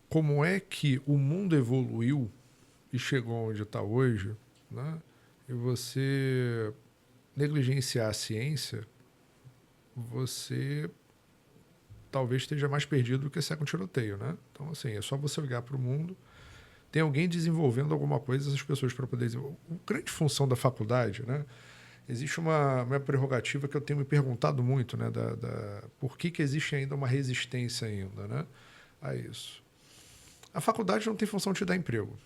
B: como é que o mundo evoluiu e chegou onde está hoje, né, e você negligenciar a ciência, você talvez esteja mais perdido do que segue um tiroteio, né? Então, assim, é só você olhar para o mundo. Tem alguém desenvolvendo alguma coisa, essas pessoas para poder desenvolver. A grande função da faculdade, né? Existe uma prerrogativa que eu tenho me perguntado muito, né? Por que existe ainda uma resistência ainda, né? A isso. A faculdade não tem função de te dar emprego.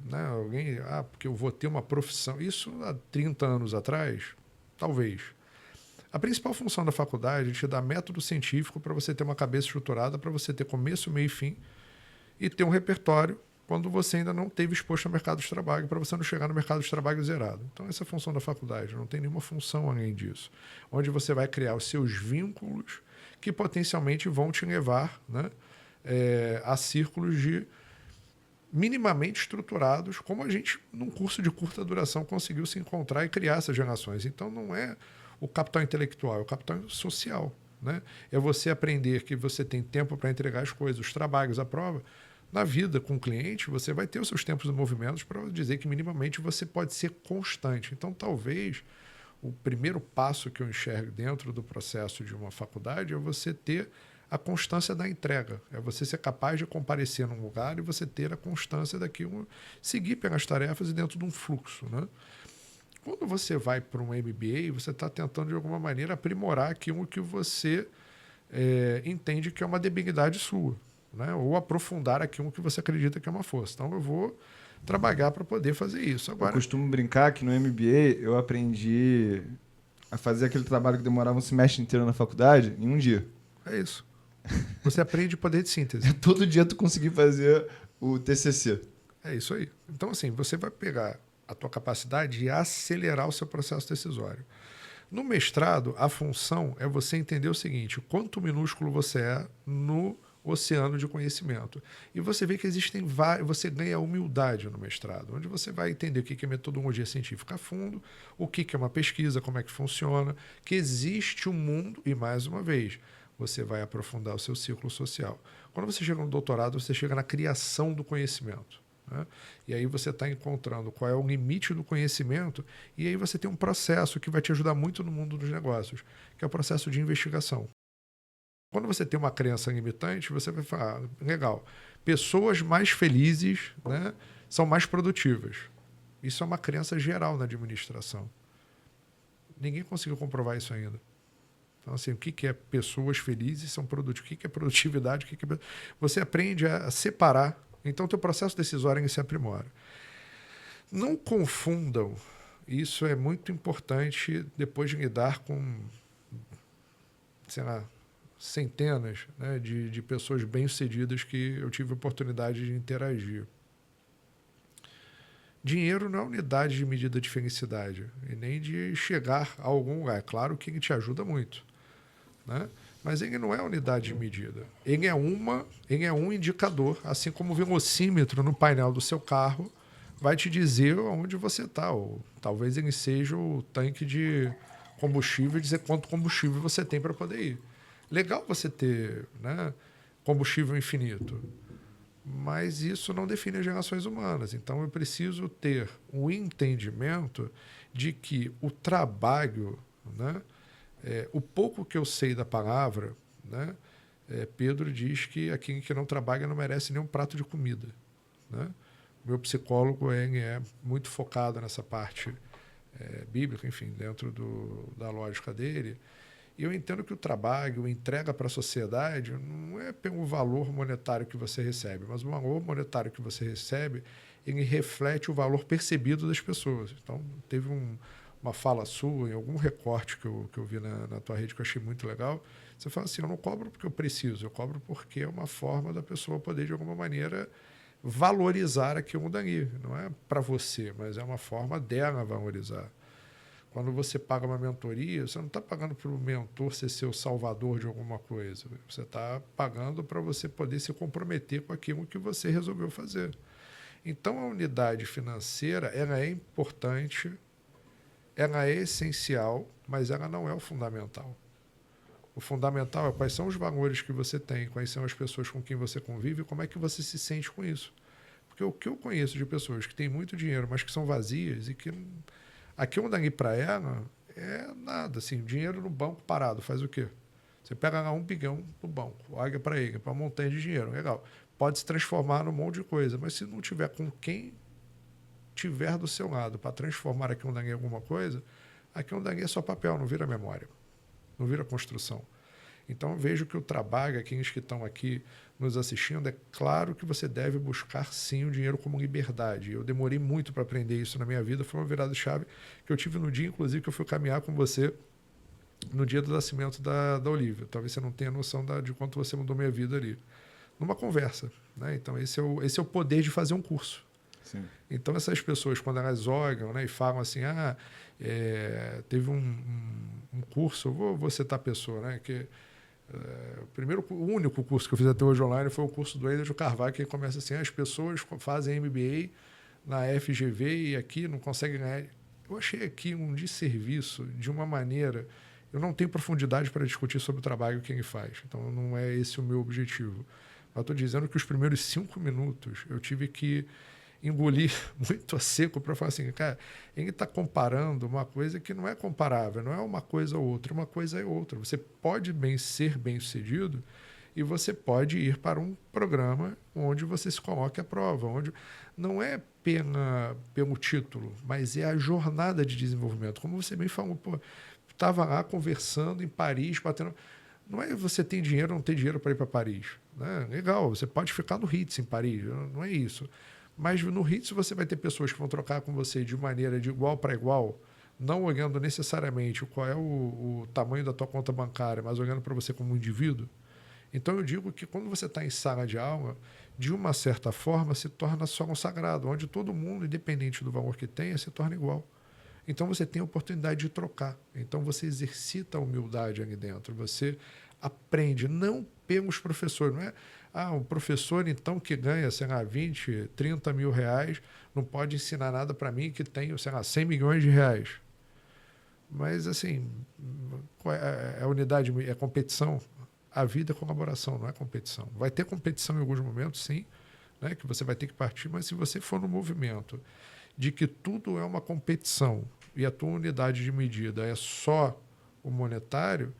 B: Né? Alguém, porque eu vou ter uma profissão. Isso há 30 anos atrás, talvez. A principal função da faculdade é te dar método científico para você ter uma cabeça estruturada, para você ter começo, meio e fim, e ter um repertório quando você ainda não esteve exposto ao mercado de trabalho, para você não chegar no mercado de trabalho zerado. Então, essa é a função da faculdade, não tem nenhuma função além disso. Onde você vai criar os seus vínculos que potencialmente vão te levar, né, a círculos de minimamente estruturados, como a gente, num curso de curta duração, conseguiu se encontrar e criar essas relações. Então, não é o capital intelectual, é o capital social. Né? É você aprender que você tem tempo para entregar as coisas, os trabalhos, a prova. Na vida com o cliente, você vai ter os seus tempos e movimentos para dizer que minimamente você pode ser constante. Então, talvez, o primeiro passo que eu enxergo dentro do processo de uma faculdade é você ter a constância da entrega. É você ser capaz de comparecer num lugar e você ter a constância daquilo, seguir pelas tarefas e dentro de um fluxo. Né? Quando você vai para um MBA, você está tentando, de alguma maneira, aprimorar aquilo que você entende que é uma debilidade sua. Né? Ou aprofundar aquilo que você acredita que é uma força. Então, eu vou trabalhar para poder fazer isso. Agora,
A: eu costumo brincar que no MBA eu aprendi a fazer aquele trabalho que demorava um semestre inteiro na faculdade em um dia.
B: É isso. Você aprende poder de síntese.
A: Todo dia tu conseguir fazer o TCC.
B: É isso aí. Então, assim, você vai pegar a tua capacidade de acelerar o seu processo decisório. No mestrado, a função é você entender o seguinte: quanto minúsculo você é no oceano de conhecimento. E você vê que existem vários, você ganha humildade no mestrado, onde você vai entender o que é metodologia científica a fundo, o que é uma pesquisa, como é que funciona, que existe um mundo, e mais uma vez, você vai aprofundar o seu ciclo social. Quando você chega no doutorado, você chega na criação do conhecimento. Né? E aí você está encontrando qual é o limite do conhecimento, e aí você tem um processo que vai te ajudar muito no mundo dos negócios, que é o processo de investigação. Quando você tem uma crença limitante, você vai falar, legal, pessoas mais felizes, né, são mais produtivas. Isso é uma crença geral na administração. Ninguém conseguiu comprovar isso ainda. Então, assim, o que é pessoas felizes são produtivas, o que é produtividade, o que é... Você aprende a separar, então o teu processo decisório se aprimora. Não confundam, isso é muito importante depois de lidar com, sei lá, centenas, né, de pessoas bem-sucedidas que eu tive a oportunidade de interagir. Dinheiro não é unidade de medida de felicidade e nem de chegar a algum lugar. É claro que ele te ajuda muito, né? Mas ele não é unidade de medida. Ele é um indicador, assim como o velocímetro no painel do seu carro vai te dizer onde você está. Ou talvez ele seja o tanque de combustível e dizer quanto combustível você tem para poder ir. Legal você ter, né, combustível infinito, mas isso não define as relações humanas. Então eu preciso ter um entendimento de que o trabalho, né, o pouco que eu sei da palavra, né, Pedro diz que aquele que não trabalha não merece nem um prato de comida, né? O meu psicólogo é muito focado nessa parte bíblica, enfim, dentro da lógica dele. E eu entendo que o trabalho, a entrega para a sociedade, não é pelo valor monetário que você recebe, mas o valor monetário que você recebe, ele reflete o valor percebido das pessoas. Então, teve uma fala sua, em algum recorte que eu vi na tua rede que eu achei muito legal. Você fala assim, eu não cobro porque eu preciso, eu cobro porque é uma forma da pessoa poder, de alguma maneira, valorizar aquilo dali. Não é para você, mas é uma forma dela valorizar. Quando você paga uma mentoria, você não está pagando para o mentor ser seu salvador de alguma coisa. Você está pagando para você poder se comprometer com aquilo que você resolveu fazer. Então, a unidade financeira, ela é importante, ela é essencial, mas ela não é o fundamental. O fundamental é quais são os valores que você tem, quais são as pessoas com quem você convive e como é que você se sente com isso. Porque o que eu conheço de pessoas que têm muito dinheiro, mas que são vazias e que... Aquilo dali para ela é nada, assim, dinheiro no banco parado, faz o quê? Você pega lá 1 bilhão no banco, olha para ele, para uma montanha de dinheiro, legal. Pode se transformar num monte de coisa, mas se não tiver com quem tiver do seu lado para transformar aquilo dali em alguma coisa, aquilo dali é só papel, não vira memória, não vira construção. Então, eu vejo que o trabalho, aqueles que estão aqui nos assistindo, é claro que você deve buscar, sim, o dinheiro como liberdade. Eu demorei muito para aprender isso na minha vida. Foi uma virada de chave que eu tive no dia, inclusive, que eu fui caminhar com você no dia do nascimento da Olivia. Talvez você não tenha noção de quanto você mudou minha vida ali. Numa conversa, né? Então, esse é o poder de fazer um curso.
A: Sim.
B: Então, essas pessoas, quando elas olham, né, e falam assim, teve um curso, eu vou citar a pessoa, né, que... o único curso que eu fiz até hoje online foi o curso do Eder Carvalho, que começa assim, as pessoas fazem MBA na FGV e aqui não conseguem ganhar. Eu achei aqui um desserviço de uma maneira... Eu não tenho profundidade para discutir sobre o trabalho que ele faz, então não é esse o meu objetivo. Eu estou dizendo que os primeiros 5 minutos eu tive que engolir muito a seco para falar assim, cara, ele está comparando uma coisa que não é comparável, não é uma coisa ou outra, uma coisa é outra. Você pode ser bem-sucedido e você pode ir para um programa onde você se coloque à prova, onde não é pelo título, mas é a jornada de desenvolvimento. Como você bem falou, estava lá conversando em Paris, batendo... Não é você tem dinheiro ou não tem dinheiro para ir para Paris. Né? Legal, você pode ficar no Ritz em Paris, não é isso. Mas no Ritz você vai ter pessoas que vão trocar com você de maneira de igual para igual, não olhando necessariamente qual é o tamanho da tua conta bancária, mas olhando para você como um indivíduo. Então eu digo que quando você está em sala de aula, de uma certa forma se torna só um sagrado, onde todo mundo, independente do valor que tenha, se torna igual. Então você tem a oportunidade de trocar. Então você exercita a humildade ali dentro. Você aprende, não pelos professores, não é... um professor, então, que ganha, sei lá, 20, 30 mil reais, não pode ensinar nada para mim que tenho, sei lá, 100 milhões de reais. Mas, assim, a unidade é competição. A vida é colaboração, não é competição. Vai ter competição em alguns momentos, sim, né, que você vai ter que partir, mas se você for no movimento de que tudo é uma competição e a tua unidade de medida é só o monetário,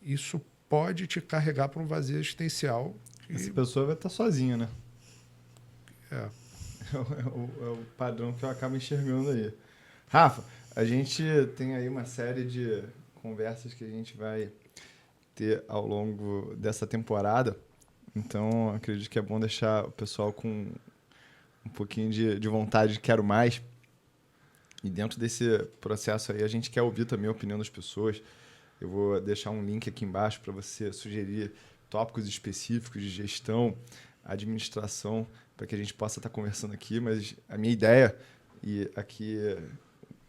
B: isso pode te carregar para um vazio existencial.
A: Essa pessoa vai estar sozinha, né?
B: É
A: o padrão que eu acabo enxergando aí. Rafa, a gente tem aí uma série de conversas que a gente vai ter ao longo dessa temporada. Então, acredito que é bom deixar o pessoal com um pouquinho de vontade de quero mais. E dentro desse processo aí, a gente quer ouvir também a opinião das pessoas. Eu vou deixar um link aqui embaixo para você sugerir tópicos específicos de gestão, administração, para que a gente possa estar conversando aqui. Mas a minha ideia, e aqui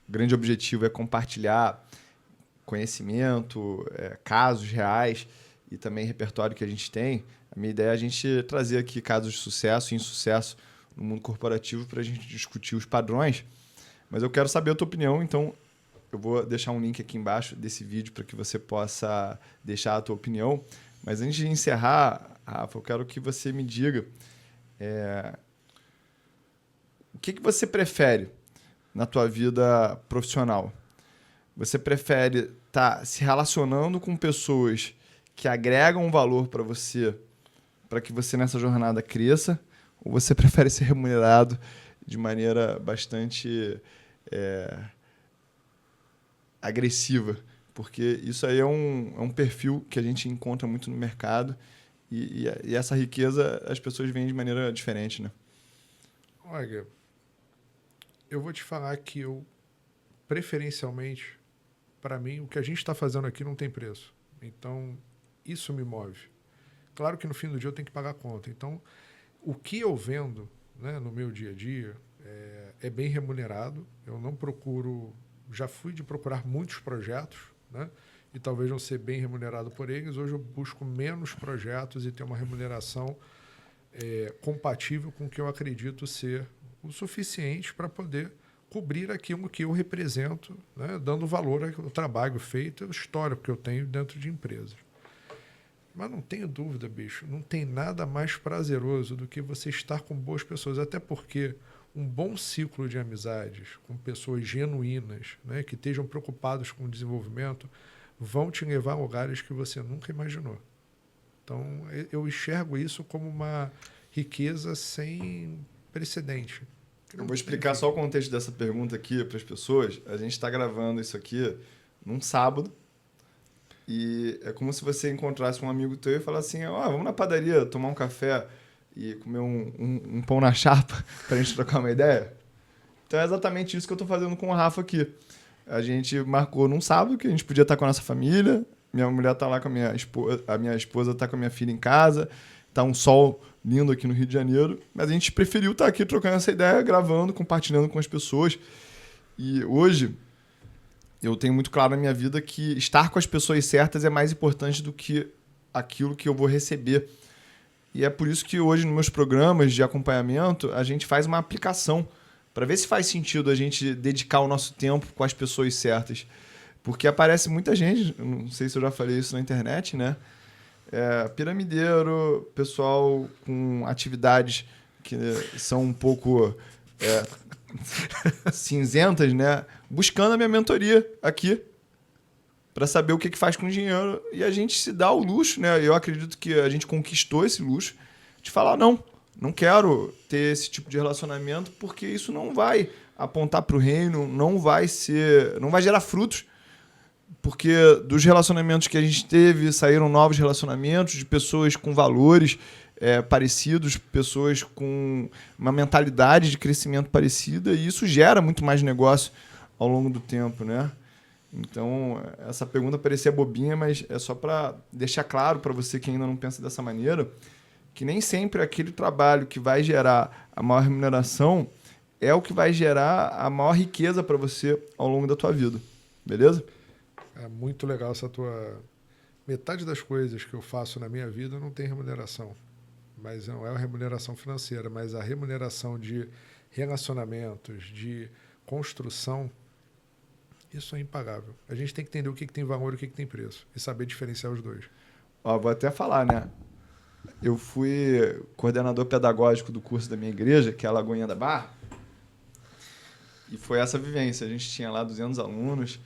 A: o grande objetivo é compartilhar conhecimento, casos reais e também repertório que a gente tem. A minha ideia é a gente trazer aqui casos de sucesso e insucesso no mundo corporativo para a gente discutir os padrões. Mas eu quero saber a tua opinião, então eu vou deixar um link aqui embaixo desse vídeo para que você possa deixar a tua opinião. Mas antes de encerrar, Rafa, eu quero que você me diga o que você prefere na tua vida profissional. Você prefere estar se relacionando com pessoas que agregam valor para você, para que você nessa jornada cresça, ou você prefere ser remunerado de maneira bastante agressiva? Porque isso aí é um perfil que a gente encontra muito no mercado e essa riqueza as pessoas veem de maneira diferente, né?
B: Olha, eu vou te falar que eu, preferencialmente, para mim, o que a gente está fazendo aqui não tem preço. Então, isso me move. Claro que no fim do dia eu tenho que pagar a conta. Então, o que eu vendo, né, no meu dia a dia é bem remunerado. Eu não procuro... Já fui de procurar muitos projetos, né, e talvez não ser bem remunerado por eles. Hoje eu busco menos projetos e ter uma remuneração compatível com o que eu acredito ser o suficiente para poder cobrir aquilo que eu represento, né, dando valor ao trabalho feito, ao histórico que eu tenho dentro de empresas. Mas não tenho dúvida, bicho, não tem nada mais prazeroso do que você estar com boas pessoas, até porque um bom ciclo de amizades com pessoas genuínas, né, que estejam preocupadas com o desenvolvimento, vão te levar a lugares que você nunca imaginou. Então, eu enxergo isso como uma riqueza sem precedente.
A: Eu vou explicar só o contexto dessa pergunta aqui para as pessoas. A gente está gravando isso aqui num sábado e é como se você encontrasse um amigo teu e falasse assim, vamos na padaria tomar um café e comer um pão na chapa para a gente trocar uma ideia. Então é exatamente isso que eu estou fazendo com o Rafa aqui. A gente marcou num sábado que a gente podia estar com a nossa família, minha mulher está lá com a minha esposa está com a minha filha em casa, está um sol lindo aqui no Rio de Janeiro, mas a gente preferiu estar aqui trocando essa ideia, gravando, compartilhando com as pessoas. E hoje eu tenho muito claro na minha vida que estar com as pessoas certas é mais importante do que aquilo que eu vou receber. E é por isso que hoje nos meus programas de acompanhamento a gente faz uma aplicação para ver se faz sentido a gente dedicar o nosso tempo com as pessoas certas. Porque aparece muita gente, não sei se eu já falei isso na internet, né? Piramideiro, pessoal com atividades que são um pouco cinzentas, né? Buscando a minha mentoria aqui para saber o que faz com o dinheiro. E a gente se dá o luxo, né? Eu acredito que a gente conquistou esse luxo de falar, não quero ter esse tipo de relacionamento porque isso não vai apontar para o reino, não vai gerar frutos. Porque dos relacionamentos que a gente teve, saíram novos relacionamentos de pessoas com valores parecidos, pessoas com uma mentalidade de crescimento parecida, e isso gera muito mais negócio ao longo do tempo, né? Então, essa pergunta parecia bobinha, mas é só para deixar claro para você que ainda não pensa dessa maneira, que nem sempre aquele trabalho que vai gerar a maior remuneração é o que vai gerar a maior riqueza para você ao longo da tua vida. Beleza?
B: É muito legal essa tua... Metade das coisas que eu faço na minha vida não tem remuneração. Mas não é a remuneração financeira, mas a remuneração de relacionamentos, de construção, isso é impagável. A gente tem que entender o que tem valor e o que tem preço. E saber diferenciar os dois.
A: Vou até falar, né? Eu fui coordenador pedagógico do curso da minha igreja, que é a Lagoinha da Barra. E foi essa vivência. A gente tinha lá 200 alunos.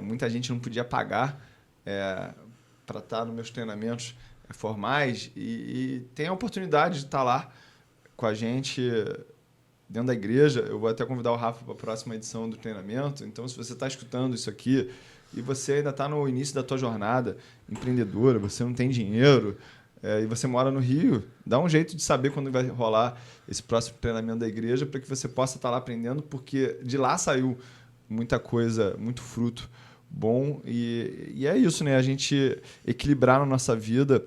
A: Muita gente não podia pagar para estar nos meus treinamentos formais e tem a oportunidade de estar lá com a gente dentro da igreja. Eu vou até convidar o Rafa para a próxima edição do treinamento. Então, se você está escutando isso aqui e você ainda está no início da tua jornada empreendedora, você não tem dinheiro, e você mora no Rio, dá um jeito de saber quando vai rolar esse próximo treinamento da igreja para que você possa estar lá aprendendo, porque de lá saiu muita coisa, muito fruto bom. E é isso, né? A gente equilibrar na nossa vida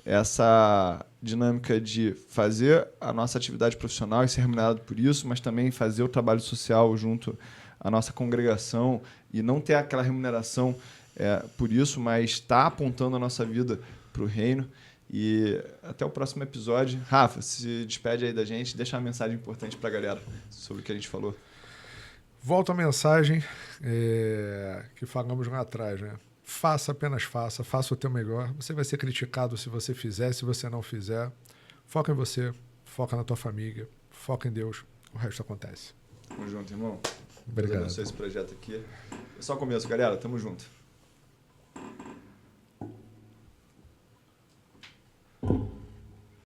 A: essa dinâmica de fazer a nossa atividade profissional e ser remunerado por isso, mas também fazer o trabalho social junto à nossa congregação e não ter aquela remuneração por isso, mas estar apontando a nossa vida para o reino. E até o próximo episódio. Rafa, se despede aí da gente, deixa uma mensagem importante para a galera sobre o que a gente falou.
B: Volto à mensagem que falamos lá atrás, né? Faça, apenas faça, faça o teu melhor. Você vai ser criticado se você fizer, se você não fizer. Foca em você, foca na tua família, foca em Deus, o resto acontece.
A: Tamo junto, irmão.
B: Obrigado.
A: Deus abençoe esse projeto aqui. É só o começo, galera. Tamo junto.